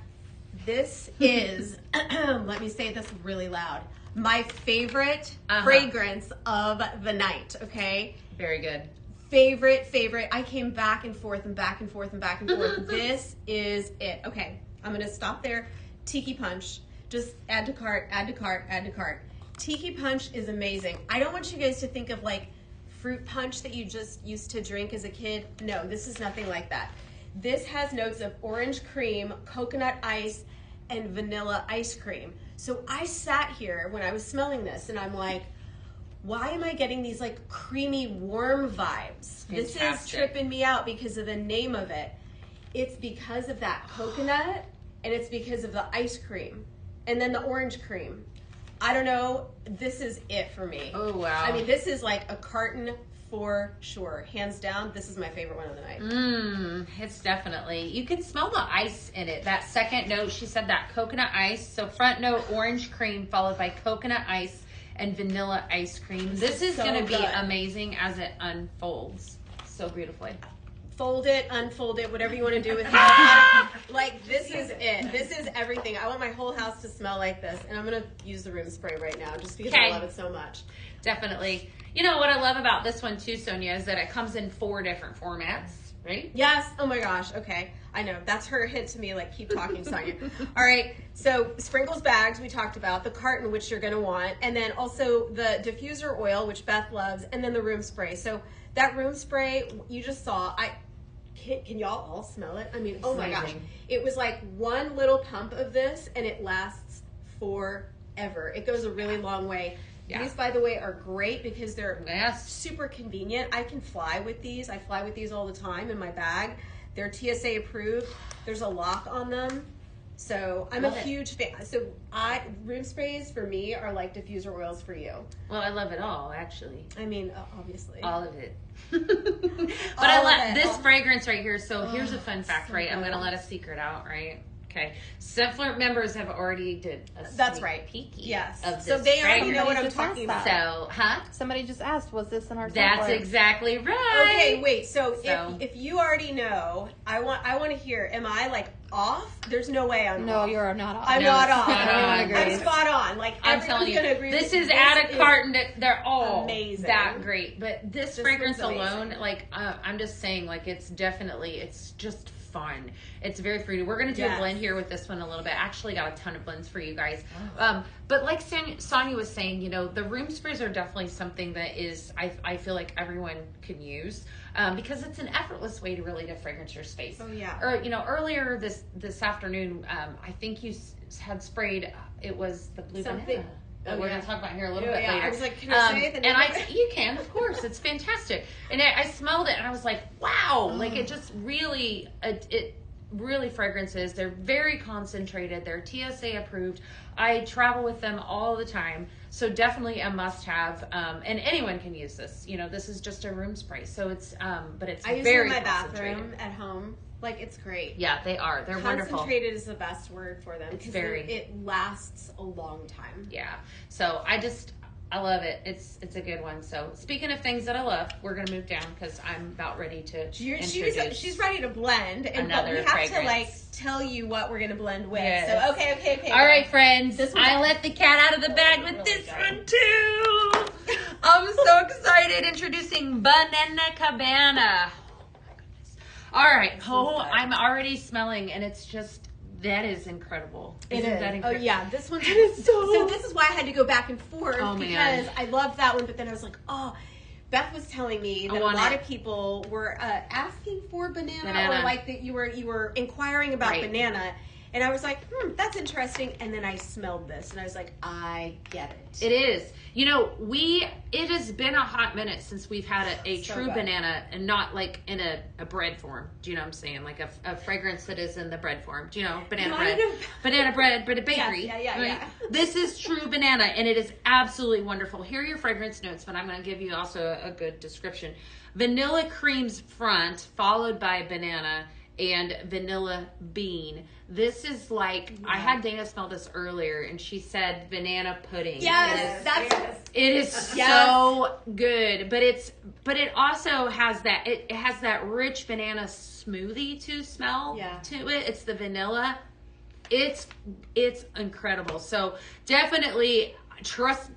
This is. Let me say this really loud. My favorite Uh-huh. fragrance of the night, okay? Very good. Favorite. I came back and forth and back and forth and back and forth. This is it. Okay, I'm going to stop there. Tiki Punch. Just add to cart, add to cart, add to cart. Tiki Punch is amazing. I don't want you guys to think of like fruit punch that you just used to drink as a kid. No, this is nothing like that. This has notes of orange cream, coconut ice, and vanilla ice cream. So I sat here when I was smelling this and I'm like, why am I getting these like creamy, warm vibes? This is tripping me out because of the name of it. It's because of that coconut and it's because of the ice cream and then the orange cream. I don't know. This is it for me. Oh, wow. I mean, this is like a carton for sure. Hands down, this is my favorite one of the night. It's definitely, you can smell the ice in it. That second note, she said that coconut ice. So front note, orange cream, followed by coconut ice and vanilla ice cream. This is so going to be good. amazing as it unfolds so beautifully. Fold it, unfold it, whatever you want to do with it. Like, this is it. This is everything. I want my whole house to smell like this. And I'm going to use the room spray right now just because I love it so much. Definitely. You know what I love about this one too, Sonia, is that it comes in 4 different formats. Ready? Yes. Oh my gosh. Okay. I know. That's her hint to me. Like, keep talking, Sonia. All right. So, sprinkles bags, we talked about. The carton, which you're going to want. And then also the diffuser oil, which Beth loves. And then the room spray. So, that room spray, you just saw. can y'all all smell it? I mean, oh my gosh. amazing. It was like one little pump of this and it lasts forever. It goes a really long way. Yeah. These, by the way, are great because they're Yes. super convenient. I can fly with these. I fly with these all the time in my bag. They're TSA approved. There's a lock on them. So I'm Love a it. huge fan. So room sprays for me are like diffuser oils for you. Well, I love it all, actually. I mean, obviously. All of it. But All I of love it. this fragrance right here. So here's a fun fact, so right? I'm good. going to let a secret out, right? Okay. Subflirt members have already did a That's sneak right. peeky Yes. of this So they already fragrance. know what I'm Just asked talking that. about. So, Somebody just asked, was this in our That's software? exactly right. Okay, wait. So, So- if you already know, I want to hear. Am I like off? There's no way I'm No, off. you're not off. I'm No, not off. spot on. Everyone I'm agrees. spot on. Like I'm everyone's telling gonna you, agree. this with is me. at a is carton that they're all amazing. that great. But this This fragrance one's alone, amazing. like I'm just saying, like it's just fun. It's very fruity. We're gonna do a Yes. blend here with this one a little bit. I actually got a ton of blends for you guys. Oh. But like Sonia was saying, you know, the room sprays are definitely something that is I feel like everyone can use because it's an effortless way to really to fragrance your space. Oh yeah. Or you know, earlier this afternoon, I think you had sprayed. It was the blue Something- banana. That oh, we're yeah. going to talk about here a little Oh, bit yeah. later. I was like, can I say the name And of it? you can, of course. It's fantastic. And I smelled it, and I was like, wow! Like it just really, it really fragrances. They're very concentrated. They're TSA approved. I travel with them all the time, so definitely a must-have. And anyone can use this. You know, this is just a room spray, so it's but it's I use very it in my concentrated. bathroom at home. Like it's great. Yeah, they are. They're wonderful. Concentrated is the best word for them It's because very- it lasts a long time. Yeah. So I love it. It's a good one. So speaking of things that I love, we're gonna move down because I'm about ready to introduce. She's ready to blend, and but another we have to fragrance. like tell you what we're gonna blend with. Yes. So okay. All right, friends. This one- I let the cat out of the bag with Really this good. one too. I'm so excited. Introducing Banana Cabana. All right. Oh, good. I'm already smelling, and it's just that is incredible. It Isn't is. that Oh incredible? yeah, this one's is so. This is why I had to go back and forth Oh, man. because I loved that one, but then I was like, oh. Beth was telling me that a want lot it. of people were asking for banana, Banana. or like that you were inquiring about Right. banana, and I was like, that's interesting. And then I smelled this, and I was like, I get it. It is. You know, it has been a hot minute since we've had a So true good. banana and not like in a bread form. Do you know what I'm saying? Like a fragrance that is in the bread form. Do you know? Banana Kind bread. of. Banana bread, but a bakery. Yeah. This is true banana and it is absolutely wonderful. Here are your fragrance notes, but I'm going to give you also a good description. Vanilla creams front, followed by banana and vanilla bean. This is like, I had Dana smell this earlier and she said banana pudding. Yes, It is Yes. so good, but it also has that it has that rich banana smoothie to smell to it. It's the vanilla. It's incredible. So definitely trust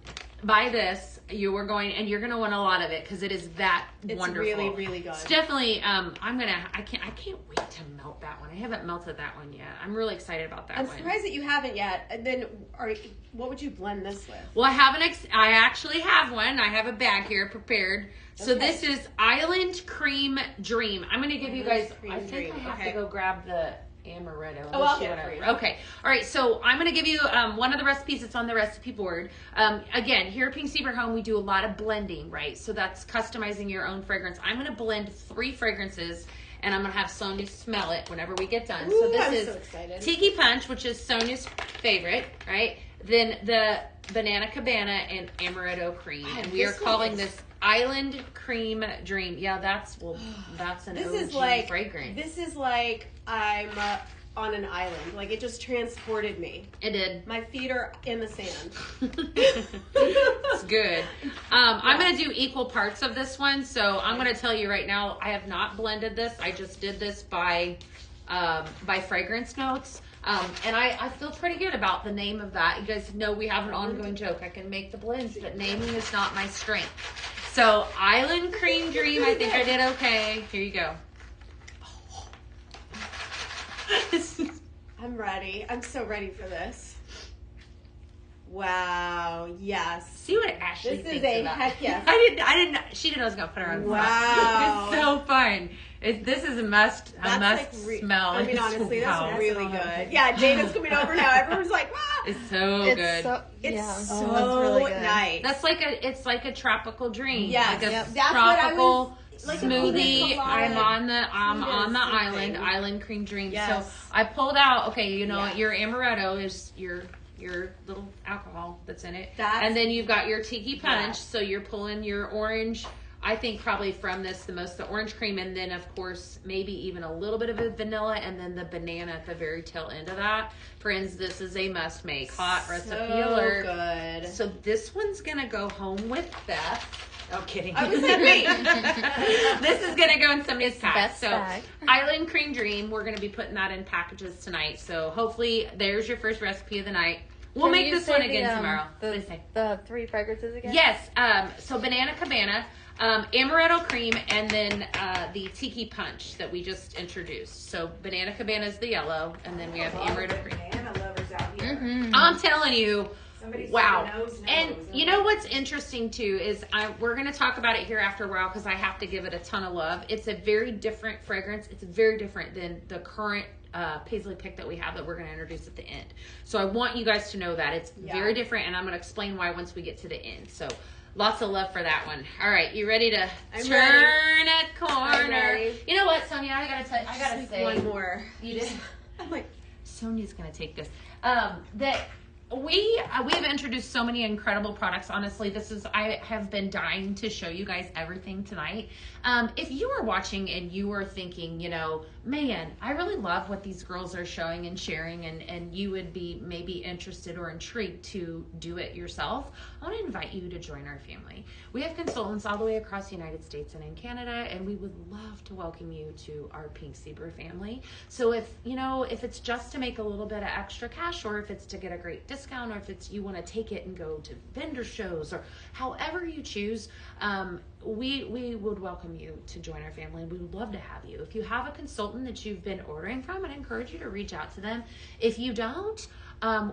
by this. You're going to want a lot of it because it is that It's wonderful. really, really good. It's definitely. I can't wait to melt that one. I haven't melted that one yet. I'm really excited about that I'm one. surprised that you haven't yet. And then, what would you blend this with? Well, I actually have one. I have a bag here prepared. So Okay. this is Island Cream Dream. I'm going to give you guys. Island Cream I think Dream, I have okay. to go grab the amaretto. Oh, I'll Unless you get it wanna- for you. Okay. All right. So I'm going to give you one of the recipes that's on the recipe board. Again, here at Pink Zebra Home, we do a lot of blending, right? So that's customizing your own fragrance. I'm going to blend 3 fragrances. And I'm going to have Sonia smell it whenever we get done. so Ooh, this I'm is so excited. Tiki Punch, which is Sonia's favorite, right? Then the Banana Cabana and Amaretto Cream. Oh, And we are this one calling is- this Island Cream Dream. Yeah, that's an This OG is like fragrance. This is like I'm on an island. Like it just transported me. It did. My feet are in the sand. It's good. I'm going to do equal parts of this one. So I'm going to tell you right now, I have not blended this. I just did this by fragrance notes. And I feel pretty good about the name of that. You guys know we have an ongoing joke. I can make the blends, but naming is not my strength. So Island Cream Dream, I think I did okay. Here you go. I'm ready. I'm so ready for this. Wow. Yes. See what Ashley This thinks is a about. heck yes. I didn't. She didn't know I was gonna put her on. Wow. It's so fun. This is a must smell. I mean, It's honestly, wow. that's really good. Yeah, Dana's coming over now. Everyone's like, ah. It's so It's good. so, It's yeah. so it's really good. nice. That's it's like a tropical drink. Yes. Like a Yep. That's what I tropical was- like a smoothie. pina I'm colada. on the Something. island cream dream. Yes. So I pulled out. Okay, Yes. your amaretto is your little alcohol that's in it, That's- and then you've got your tiki punch. Yes. So you're pulling your orange. I think probably from this the orange cream, and then of course maybe even a little bit of a vanilla, and then the banana at the very tail end of that. Friends, this is a must make. Hot recipe alert. Good. So this one's gonna go home with Beth. Oh, kidding. I was like, me. This is gonna go in somebody's pack. Beth's So bag. Island Cream Dream, we're gonna be putting that in packages tonight. So hopefully there's your first recipe of the night. We'll Can make you this say one again the, tomorrow. What did I say? The 3 fragrances again? Yes. So Banana Cabana, Amaretto Cream, and then the Tiki Punch that we just introduced. So Banana Cabana is the yellow, and then we have Amaretto Cream. Banana lovers out here. Mm-hmm. I'm telling you. Somebody said Wow. nose. And you know what's interesting too is we're going to talk about it here after a while because I have to give it a ton of love. It's a very different fragrance. It's very different than the current Paisley pick that we have that we're going to introduce at the end. So I want you guys to know that it's very different, and I'm going to explain why once we get to the end. So lots of love for that one. All right, you ready to turn a corner? ready. You know what, Sonia? I gotta say one more. You just. I'm like, Sonia's gonna take this. That we have introduced so many incredible products. Honestly, I have been dying to show you guys everything tonight. If you are watching and you are thinking, man, I really love what these girls are showing and sharing, and you would be maybe interested or intrigued to do it yourself, I want to invite you to join our family. We have consultants all the way across the United States and in Canada, and we would love to welcome you to our Pink Zebra family. So if it's just to make a little bit of extra cash, or if it's to get a great discount, or if it's you want to take it and go to vendor shows, or however you choose, we would welcome you to join our family. We would love to have you. If you have a consultant that you've been ordering from, I'd encourage you to reach out to them. If you don't,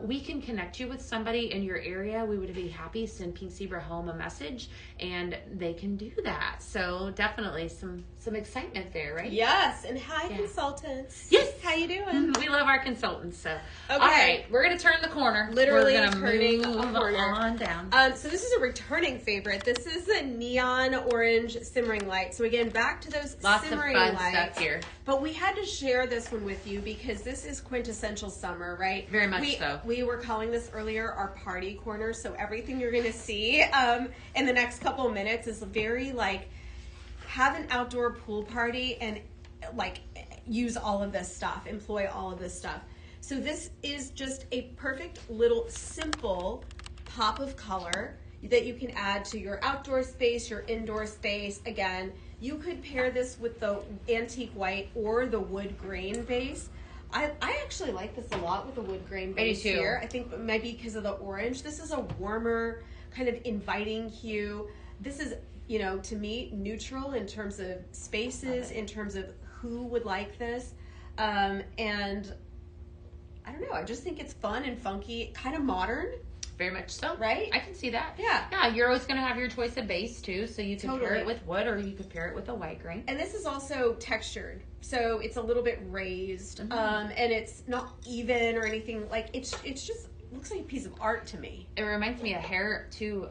we can connect you with somebody in your area. We would be happy to send Pink Zebra Home a message, and they can do that. So definitely some excitement there, right? yes. And hi, consultants. Yes. How you doing? We love our consultants. So Okay. all right, we're gonna turn the corner. Literally we're gonna turning move a corner. on down. So this is a returning favorite. This is the neon orange simmering light. So again, back to those Lots of simmering fun lights. stuff here. But we had to share this one with you because this is quintessential summer, right? Very much so. We were calling this earlier our party corner. So everything you're going to see in the next couple of minutes is very have an outdoor pool party and use all of this stuff, employ all of this stuff. So this is just a perfect little simple pop of color that you can add to your outdoor space, your indoor space. Again, you could pair this with the antique white or the wood grain base. I actually like this a lot with the wood grain base too. here. I think maybe because of the orange. This is a warmer, kind of inviting hue. This is, to me, neutral in terms of spaces, in terms of who would like this. And I don't know, I just think it's fun and funky, kind of modern. Very much so. Right? I can see that. Yeah. Yeah, you're always going to have your choice of base too, so you can pair Totally. it with wood or you could pair it with a white grain. And this is also textured, so it's a little bit raised, and it's not even or anything. It's just looks like a piece of art to me. It reminds me of hair too,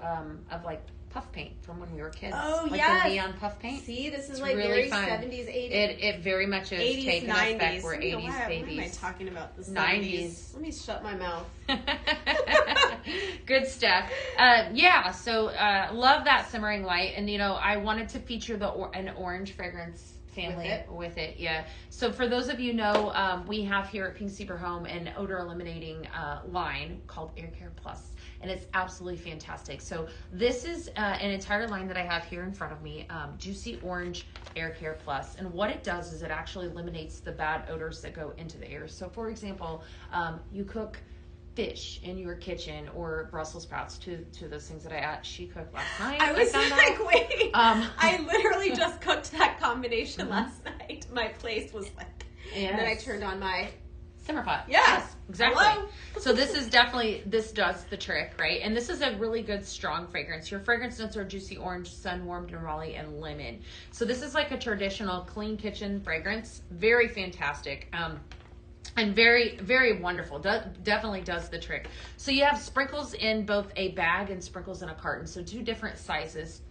of puff paint from when we were kids. Oh, like yes. the neon puff paint. See, this is It's really very fun. 70s, 80s. It very much is 80s, taking 90s. us back. We're I don't know 80s why babies. am I talking about the 90s. 70s? Let me shut my mouth. Good stuff. So love that simmering light, and I wanted to feature an orange fragrance family with it. Yeah. So for those of you know, we have here at Pink Zebra Home an odor eliminating line called Air Care Plus, and it's absolutely fantastic. So this is an entire line that I have here in front of me, Juicy Orange Air Care Plus, and what it does is it actually eliminates the bad odors that go into the air. So for example, you cook fish in your kitchen or Brussels sprouts, to those things that she cooked last night. I was found like, out. wait. Um, I literally just cooked that combination last night. My place was like, and then I turned on my simmer pot. Yeah. Yes, exactly. Hello? So this does the trick, right? And this is a really good, strong fragrance. Your fragrance notes are juicy orange, sun-warmed neroli, and lemon. So this is like a traditional clean kitchen fragrance. Very fantastic. And very, very wonderful. Definitely does the trick. So you have sprinkles in both a bag and sprinkles in a carton. So 2 different sizes,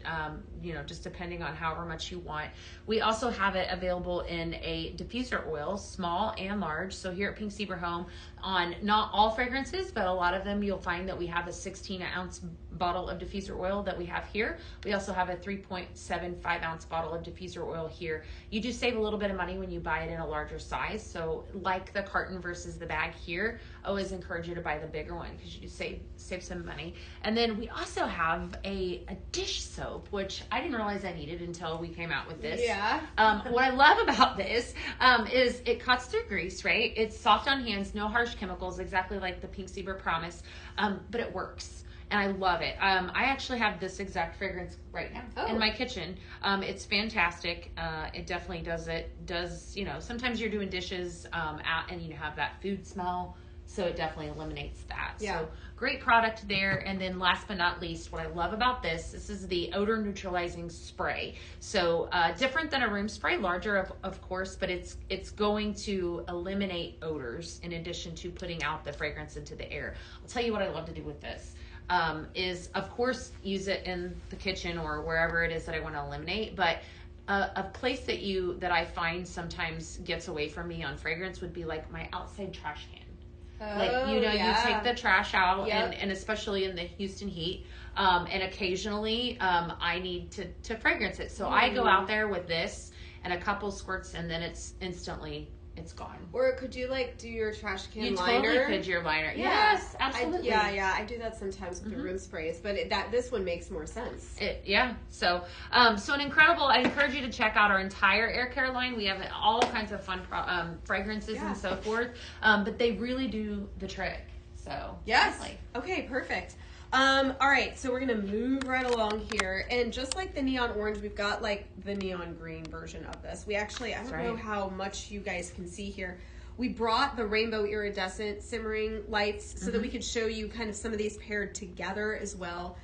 just depending on however much you want. We also have it available in a diffuser oil, small and large. So here at Pink Zebra Home, on not all fragrances, but a lot of them, you'll find that we have a 16-ounce bottle of diffuser oil that we have here. We also have a 3.75-ounce bottle of diffuser oil here. You do save a little bit of money when you buy it in a larger size. So like the carton versus the bag here, I always encourage you to buy the bigger one because you do save some money. And then we also have a dish soap, which I didn't realize I needed until we came out with this. Yeah. What I love about this is it cuts through grease, right? It's soft on hands, no harsh chemicals, exactly like the Pink Zebra promise, but it works. And I love it. I actually have this exact fragrance right now in my kitchen. It's fantastic. It definitely does, sometimes you're doing dishes and you have that food smell. So it definitely eliminates that. Yeah. So great product there. And then last but not least, what I love about this is the odor neutralizing spray. So different than a room spray, larger of course, but it's going to eliminate odors in addition to putting out the fragrance into the air. I'll tell you what I love to do with this. Is of course use it in the kitchen or wherever it is that I want to eliminate, but a place that I find sometimes gets away from me on fragrance would be like my outside trash can. You take the trash out and especially in the Houston heat, and occasionally I need to fragrance it. So I go out there with this and a couple squirts and then it's gone. Or could you do your trash can liner? You totally could your liner. Yeah. Yes, absolutely. I do that sometimes with the room sprays, but this one makes more sense. So an incredible. I encourage you to check out our entire air care line. We have all kinds of fun fragrances and so forth, but they really do the trick. So yes. Definitely. Okay, perfect. All right, so we're gonna move right along here, and just like the neon orange, we've got the neon green version of this. We actually, I don't know how much you guys can see here. We brought the rainbow iridescent simmering lights so that we could show you kind of some of these paired together as well.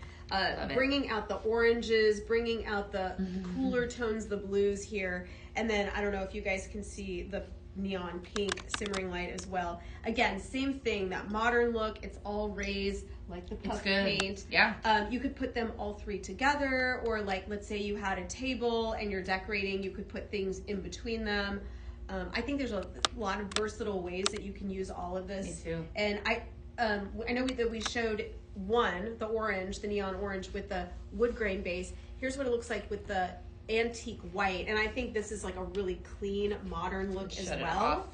Bringing out the oranges, bringing out the cooler tones, the blues here, and then I don't know if you guys can see the neon pink simmering light as well. Again, same thing, that modern look. It's all raised like the puff paint. Yeah. You could put them all 3 together, or let's say you had a table and you're decorating, you could put things in between them. I think there's a lot of versatile ways that you can use all of this. Me too. And I know that we showed the orange, the neon orange with the wood grain base. Here's what it looks like with the antique white, and I think this is a really clean modern look as well.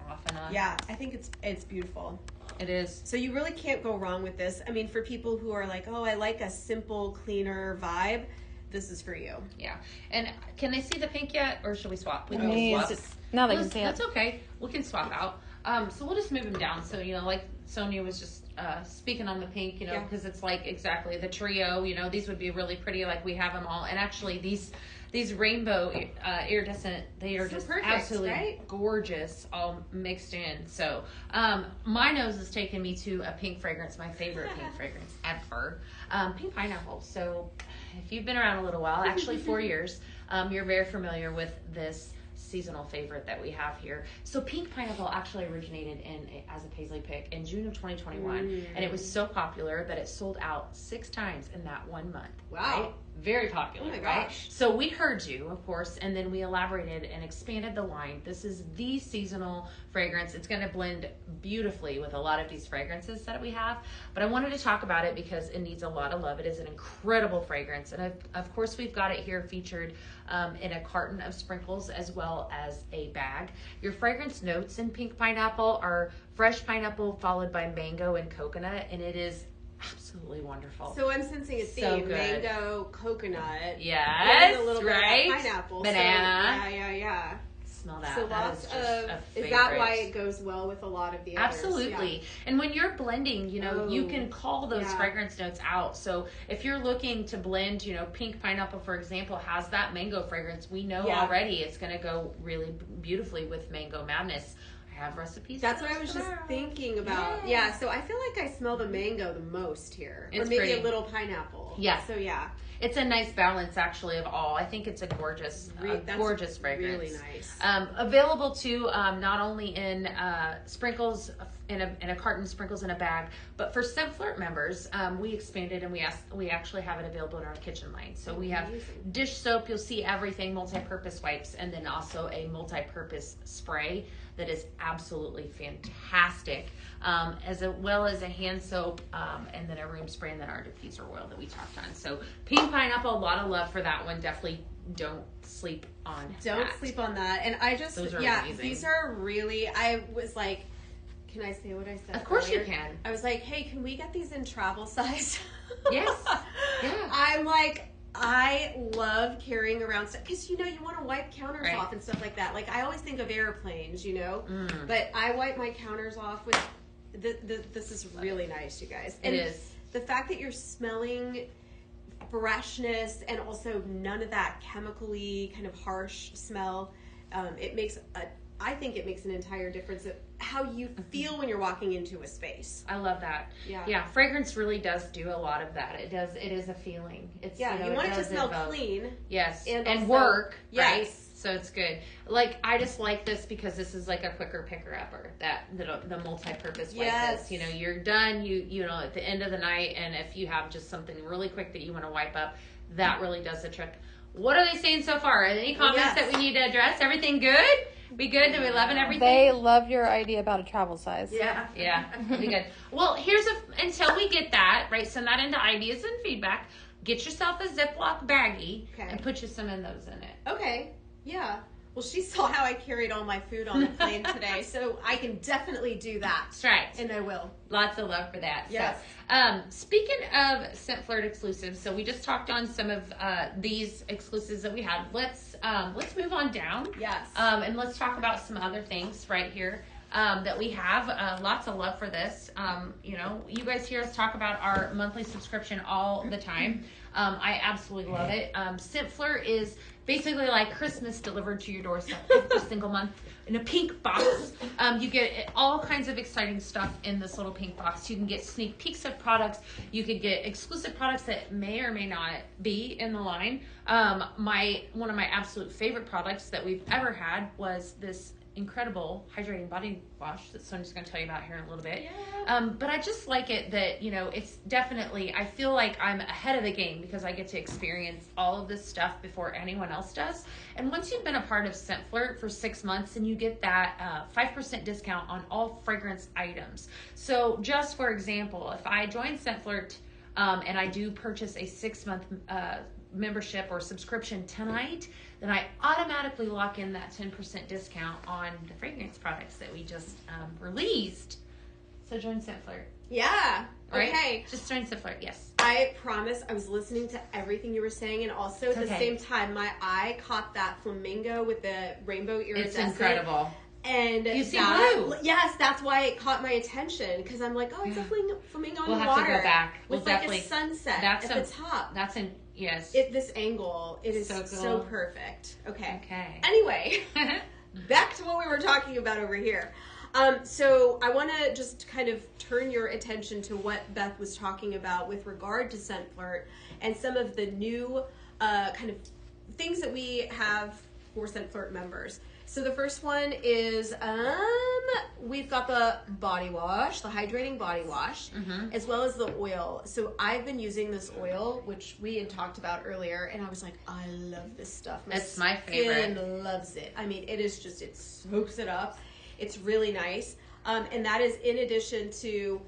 Off and on. Yeah, I think it's beautiful. It is. So you really can't go wrong with this. I mean, for people who are like, oh, I like a simple, cleaner vibe, this is for you. Yeah. And can they see the pink yet, or should we swap? We Now they can see it. That's okay. We can swap out. So we'll just move them down. So like Sonia was just speaking on the pink, because it's exactly the trio. These would be really pretty. We have them all, and actually these rainbow iridescent, they are just perfect, absolutely gorgeous, all mixed in. So my nose is taking me to a pink fragrance, my favorite pink fragrance ever, pink pineapple. So if you've been around a little while, actually 4 years, you're very familiar with this seasonal favorite that we have here. So pink pineapple actually originated as a paisley pick in June of 2021, and it was so popular that it sold out 6 times in that 1 month. Wow. Right? Very popular, Oh my right? gosh. So we heard you, of course, and then we elaborated and expanded the line. This is the seasonal fragrance. It's going to blend beautifully with a lot of these fragrances that we have, but I wanted to talk about it because it needs a lot of love. It is an incredible fragrance, and of course we've got it here featured in a carton of sprinkles as well as a bag. Your fragrance notes in pink pineapple are fresh pineapple followed by mango and coconut, and it is absolutely wonderful. So I'm sensing a theme: So good. mango, coconut. Yes, and a little right? bit of pineapple, Banana. So, yeah. Smell that. So That lots is just a is favorite. that why it goes well with a lot of the others? Absolutely. Yeah. And when you're blending, you can call those yeah. fragrance notes out. So if you're looking to blend, pink pineapple, for example, has that mango fragrance. We know Yeah. already it's going to go really beautifully with Mango Madness. I have recipes. That's what I was just tomorrow. thinking about. Yeah, so I feel like I smell the mango the most here. Or It's maybe pretty. a little pineapple. Yeah. So yeah. It's a nice balance, actually, of all. I think it's a gorgeous, That's gorgeous fragrance. Really nice. Available too, not only in sprinkles in a carton, sprinkles in a bag, but for Scent Flirt members, we expanded and we actually have it available in our kitchen line. So we have dish soap. You'll see everything, multi-purpose wipes, and then also a multi-purpose spray that is absolutely fantastic, as well as a hand soap, and then a room spray, and then our diffuser oil that we talked on. So pink pineapple, a lot of love for that one. Definitely don't sleep on that. Sleep on that. And I just, Those are amazing. these are really, I was like, can I say what I said? Of course earlier? you can. I was like, hey, can we get these in travel size? Yes. Yeah. I'm like, I love carrying around stuff because you want to wipe counters Right. off and stuff like that. Like I always think of airplanes, Mm. but I wipe my counters off with. This is really nice, you guys. It is. The fact that you're smelling freshness and also none of that chemically kind of harsh smell. I think it makes an entire difference of how you feel when you're walking into a space. I love that. Yeah. Fragrance really does do a lot of that. It does. It is a feeling. It's You want it to does smell involve- clean. Yes, And and also- work. Yes. Right. So it's good. Like I just like this because this is like a quicker picker upper. The multi-purpose wipe Yes. is. You're done. You know at the end of the night, and if you have just something really quick that you want to wipe up, that really does the trick. What are they saying so far? Any comments Yes. that we need to address? Everything good? We good? Do we loving everything? They love your idea about a travel size. Yeah. Yeah, we good. Well, until we get that, right, send that into ideas and feedback. Get yourself a Ziploc baggie and put you some in those in it. Okay. Yeah. Well, she saw how I carried all my food on the plane today, so I can definitely do that. That's right. And I will. Lots of love for that. Yes. So, speaking of Scent Flirt exclusives, so we just talked on some of these exclusives that we have. Let's move on down. Yes. And let's talk about some other things right here that we have. Lots of love for this. You guys hear us talk about our monthly subscription all the time. I absolutely love it. Scent Flirt is basically like Christmas delivered to your doorstep every single month in a pink box. You get all kinds of exciting stuff in this little pink box. You can get sneak peeks of products. You could get exclusive products that may or may not be in the line. One of my absolute favorite products that we've ever had was this incredible hydrating body wash that Sonia's going to tell you about here in a little bit. Yeah. But I just like it that, it's definitely, I feel like I'm ahead of the game because I get to experience all of this stuff before anyone else does. And once you've been a part of Scent Flirt for 6 months, and you get that 5% discount on all fragrance items. So just for example, if I join Scent Flirt and I do purchase a 6-month membership or subscription tonight, then I automatically lock in that 10% discount on the fragrance products that we just released. So join Scent Flirt. Yeah. Right? Okay. Just join Scent Flirt, yes. I promise I was listening to everything you were saying, and also at the same time, my eye caught that flamingo with the rainbow iridescent. It's incredible. And you see blue. Yes, that's why it caught my attention, because I'm like, it's a flamingo in the water. We'll have to go back. With definitely, a sunset at the top. That's in, yes. This angle, it is so, cool. so perfect. Okay. Anyway. Back to what we were talking about over here. So I want to just kind of turn your attention to what Beth was talking about with regard to Scent Flirt and some of the new kind of things that we have for Scent Flirt members. So the first one is we've got the body wash, the hydrating body wash, as well as the oil. So I've been using this oil, which we had talked about earlier, and I was like, I love this stuff. It's my favorite. Skin loves it. I mean, it soaks it up. It's really nice. And that is in addition to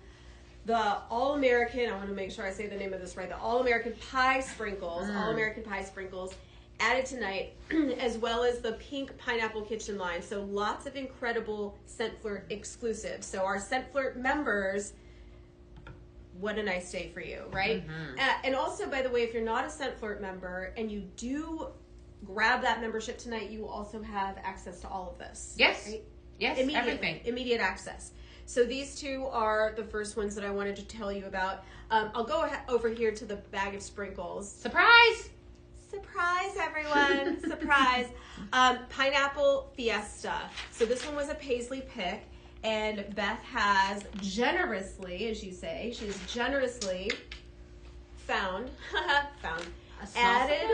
the All-American, I want to make sure I say the name of this right, the All-American Pie Sprinkles, All-American Pie Sprinkles, added tonight, as well as the pink pineapple kitchen line. So lots of incredible Scent Flirt exclusives. So our Scent Flirt members, what a nice day for you, right? And also, by the way, if you're not a Scent Flirt member and you do grab that membership tonight, you will also have access to all of this. Yes. Right? Yes, everything. Immediate access. So these two are the first ones that I wanted to tell you about. I'll go over here to the bag of sprinkles. Surprise! Surprise, everyone. Surprise. Pineapple Fiesta. So this one was a Paisley pick. And Beth has generously, as you say, she's generously found added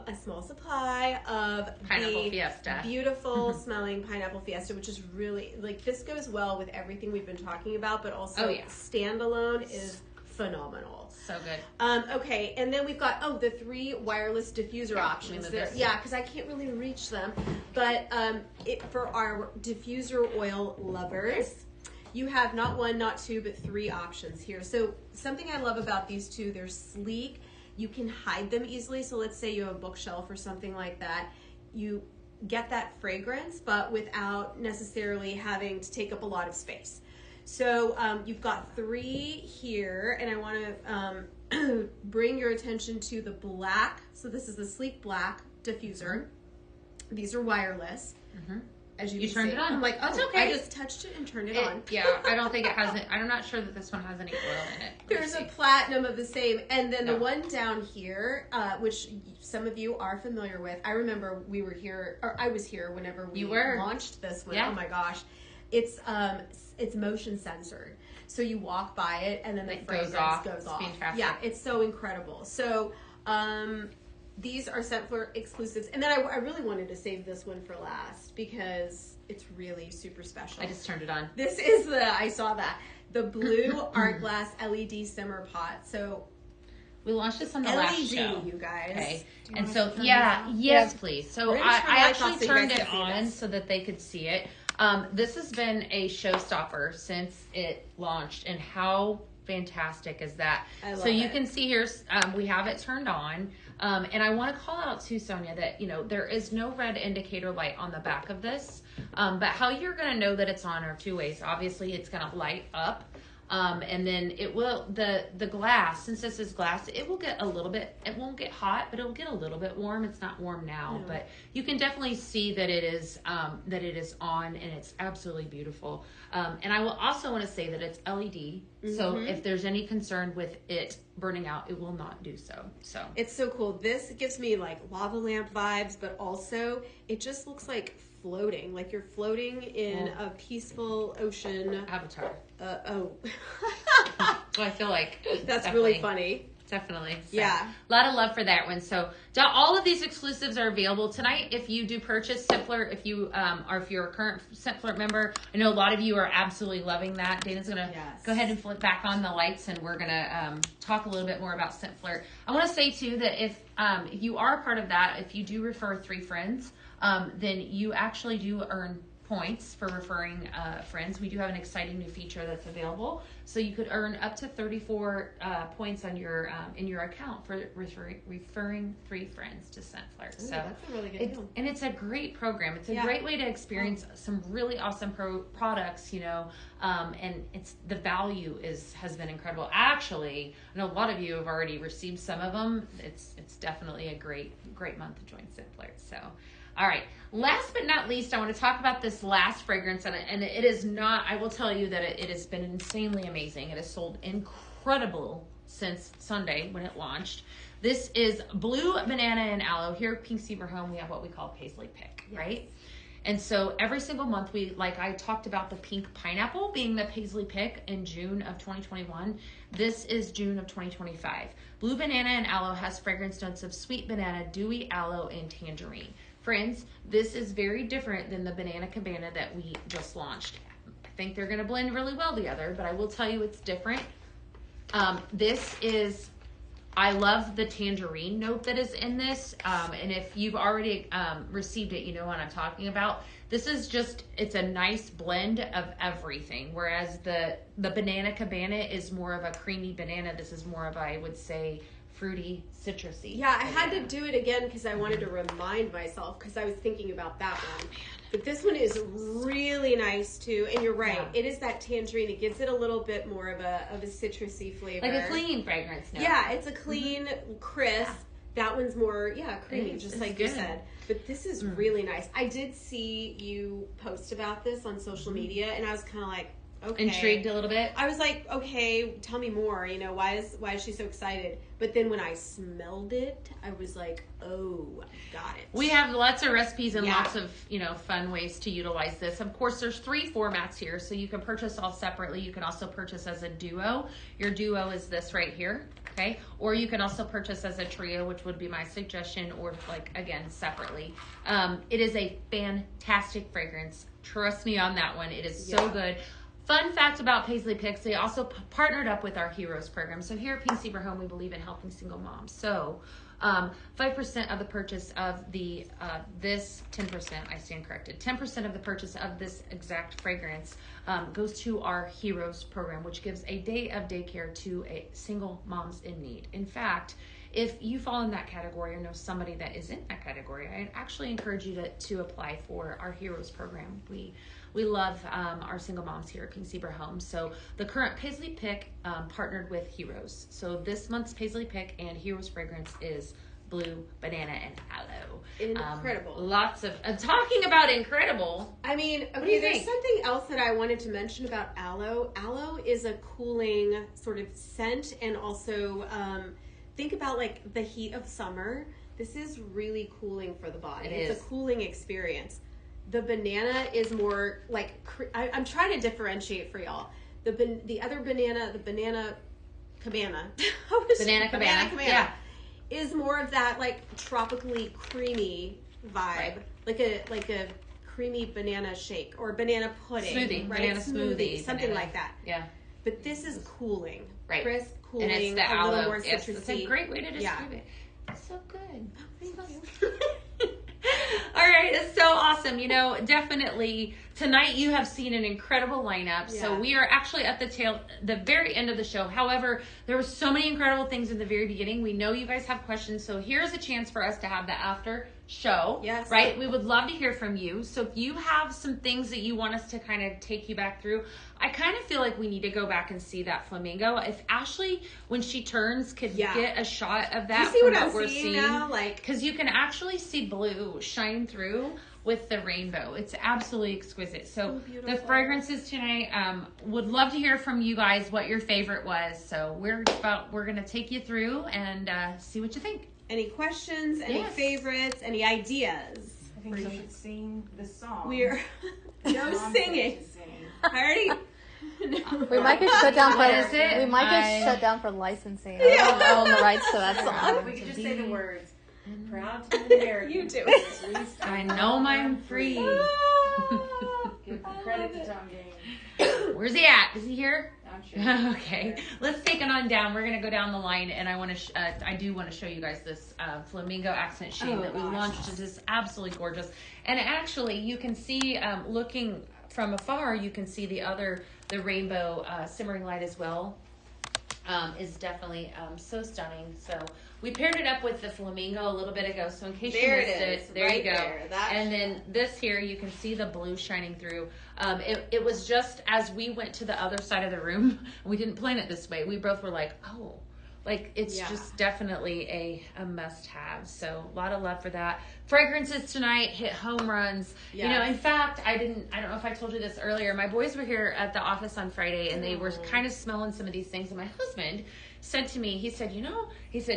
a small supply of Pineapple the Fiesta. beautiful smelling Pineapple Fiesta, which is really, like, this goes well with everything we've been talking about, but also standalone is phenomenal. So good. Okay, and then we've got, the 3 wireless diffuser options. Yeah, because I can't really reach them. But for our diffuser oil lovers, you have not 1, not 2, but 3 options here. So something I love about these 2, they're sleek. You can hide them easily. So let's say you have a bookshelf or something like that. You get that fragrance, but without necessarily having to take up a lot of space. So you've got 3 here, and I want to bring your attention to the black. So this is the sleek black diffuser. These are wireless. As you turned it on. I'm like, That's okay. I just touched it and turned it on. Yeah, I don't think it has it. I'm not sure that this one has any oil in it. There's a platinum of the same. And then the one down here, which some of you are familiar with. I remember we were here, or I was here whenever we launched this one. Yeah. Oh my gosh. It's motion censored. So you walk by it and then the fragrance goes off. Fantastic. Yeah, it's so incredible. So these are Scentflirt exclusives. And then I really wanted to save this one for last because it's really super special. I just turned it on. This is I saw that. The blue art glass LED simmer pot. So we launched this on the LED, last show. You guys. Okay. And so, yes, please. So I actually turned it on so that they could see it. This has been a showstopper since it launched, and how fantastic is that? So you can see here, we have it turned on. And I want to call out too, Sonia, that, there is no red indicator light on the back of this. But how you're going to know that it's on are 2 ways. Obviously, it's going to light up. And then it will, the glass, since this is glass, it will get a little bit, it won't get hot, but it'll get a little bit warm. It's not warm now, but you can definitely see that it is on, and it's absolutely beautiful. And I will also want to say that it's LED. So if there's any concern with it burning out, it will not do so. So it's so cool. This gives me like lava lamp vibes, but also it just looks like floating, like you're floating in a peaceful ocean. Avatar. Well, I feel like that's really funny. Definitely. So, yeah. A lot of love for that one. So all of these exclusives are available tonight. If you do purchase Scentflirt, if you're a current Scentflirt member, I know a lot of you are absolutely loving that. Dana's going to go ahead and flip back on the lights, and we're going to talk a little bit more about Scentflirt. I want to say too that if you are a part of that, if you do refer 3 friends, then you actually do earn points for referring friends. We do have an exciting new feature that's available, so you could earn up to 34 points on your in your account for referring 3 friends to Scentflirt. So that's a really good deal. And it's a great program. It's a great way to experience some really awesome products, and it's the value has been incredible. Actually, I know a lot of you have already received some of them. It's definitely a great month to join Scentflirt. So. All right. Last but not least, I want to talk about this last fragrance, and it is not. I will tell you that it has been insanely amazing. It has sold incredible since Sunday when it launched. This is Blue Banana and Aloe. Here at Pink Zebra Home, we have what we call Paisley Pick, right? And so every single month, I talked about the pink pineapple being the Paisley Pick in June of 2021. This is June of 2025. Blue Banana and Aloe has fragrance notes of sweet banana, dewy aloe, and tangerine. Friends, this is very different than the Banana Cabana that we just launched. I think they're going to blend really well together, but I will tell you it's different. I love the tangerine note that is in this. And if you've already received it, you know what I'm talking about. This is it's a nice blend of everything. Whereas the Banana Cabana is more of a creamy banana. This is more of, I would say, fruity, citrusy. Yeah, I had to do it again because I wanted to remind myself, because I was thinking about that one. But this one is really nice too, and you're right. Yeah. It is that tangerine. It gives it a little bit more of a citrusy flavor, like a clean fragrance note. Yeah, it's a clean, crisp. Yeah. That one's more, creamy, just like you said. But this is really nice. I did see you post about this on social media, and I was kind of like, okay. Intrigued a little bit? I was like, okay, tell me more. You know, why is she so excited? But then when I smelled it, I was like, oh, got it. We have lots of recipes and Yeah. lots of, fun ways to utilize this. Of course, there's 3 formats here, so you can purchase all separately. You can also purchase as a duo. Your duo is this right here, okay? Or you can also purchase as a trio, which would be my suggestion, or again, separately. It is a fantastic fragrance. Trust me on that one. It is so good. Fun fact about Paisley Picks, they also partnered up with our Heroes program. So here at Pink Zebra Home, we believe in helping single moms. So 5% of the purchase of the, 10%, I stand corrected, 10% of the purchase of this exact fragrance goes to our Heroes program, which gives a day of daycare to single moms in need. In fact, if you fall in that category or know somebody that is in that category, I actually encourage you to apply for our Heroes program. We love our single moms here at Pink Zebra Home. So the current Paisley Pick partnered with Heroes. So this month's Paisley Pick and Heroes fragrance is blue, banana, and aloe. Incredible. Lots of talking about incredible. I mean, do okay, you there's think? something else that I wanted to mention about aloe. Aloe is a cooling sort of scent, and also think about like the heat of summer. This is really cooling for the body. It's a cooling experience. The banana is more like, I'm trying to differentiate for y'all. The other banana, the banana cabana. Banana cabana. Yeah. Is more of that like tropically creamy vibe. Right. Like a creamy banana shake or banana pudding. Smoothie. Right? Banana smoothie. Something banana. like that. Yeah. But this is cooling. Right. Crisp, cooling, And it's the a little aloe. more Yes, citrusy. it's a great way to describe Yeah. it. It's so good. Thank you. All right, it's so awesome. Definitely tonight you have seen an incredible lineup. Yeah. So we are actually at the very end of the show. However, there were so many incredible things in the very beginning. We know you guys have questions, so here's a chance for us to have the after show. Yes. Right? We would love to hear from you. So if you have some things that you want us to kind of take you back through, I kind of feel like we need to go back and see that flamingo. If Ashley, when she turns, could get a shot of that. You see from what I'm we're seeing now? Like, because you can actually see blue shine through with the rainbow. It's absolutely exquisite. So the fragrances tonight, would love to hear from you guys what your favorite was. So we're going to take you through and see what you think. any questions, any Yes. favorites, any ideas? I think you should sing this song. We're no Mom singing. said to sing. I already. We might get shut down for What is it? we might get shut down for licensing. I don't own the rights to that song. We could just say the words. Proud to be an American. You do. At least I know I'm free. Give the credit to Tom Gaines. Where's he at? Is he here? I'm sure. Okay, let's take it on down. We're gonna go down the line, and I do want to show you guys this flamingo accent shade that we launched. It is absolutely gorgeous, and actually, you can see looking from afar, you can see the rainbow simmering light as well. Is definitely so stunning. So we paired it up with the flamingo a little bit ago. So in case There you missed it is, there right you go. there. That And then this here, you can see the blue shining through. It was just as we went to the other side of the room, we didn't plan it this way. We both were like, oh, like it's just definitely a must have. So a lot of love for that. Fragrances tonight hit home runs. Yes. You know, in fact, I don't know if I told you this earlier. My boys were here at the office on Friday and they were kind of smelling some of these things. And my husband said to me, he said,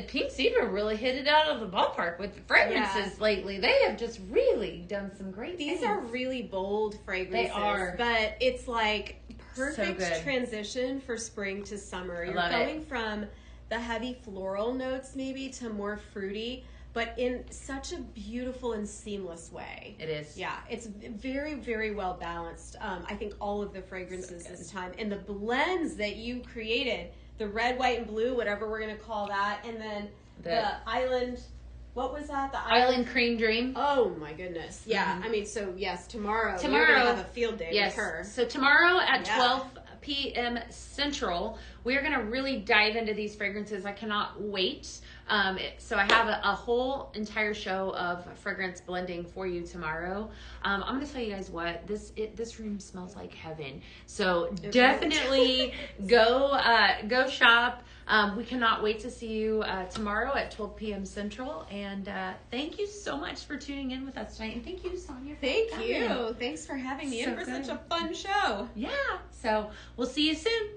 Pink Zebra really hit it out of the ballpark with the fragrances lately. They have just really done some great things. These are really bold fragrances. They are. But it's like perfect good. transition for spring to summer. You're love going from the heavy floral notes maybe to more fruity, but in such a beautiful and seamless way. It is. Yeah, it's very, very well balanced. I think all of the fragrances this time, and the blends that you created, the red, white, and blue, whatever we're going to call that, and then the island, what was that? The Island Cream Dream. Oh my goodness. Yeah. Mm-hmm. I mean, so yes, tomorrow you're going to have a field day with her. So tomorrow at 12 p.m. Central, we are going to really dive into these fragrances. I cannot wait. So I have a whole entire show of fragrance blending for you tomorrow. I'm going to tell you guys what, this room smells like heaven. So definitely go shop. We cannot wait to see you tomorrow at 12 p.m. Central. And thank you so much for tuning in with us tonight. And thank you, Sonia. Thank you. Thanks for having me in for such a fun show. Yeah. So we'll see you soon.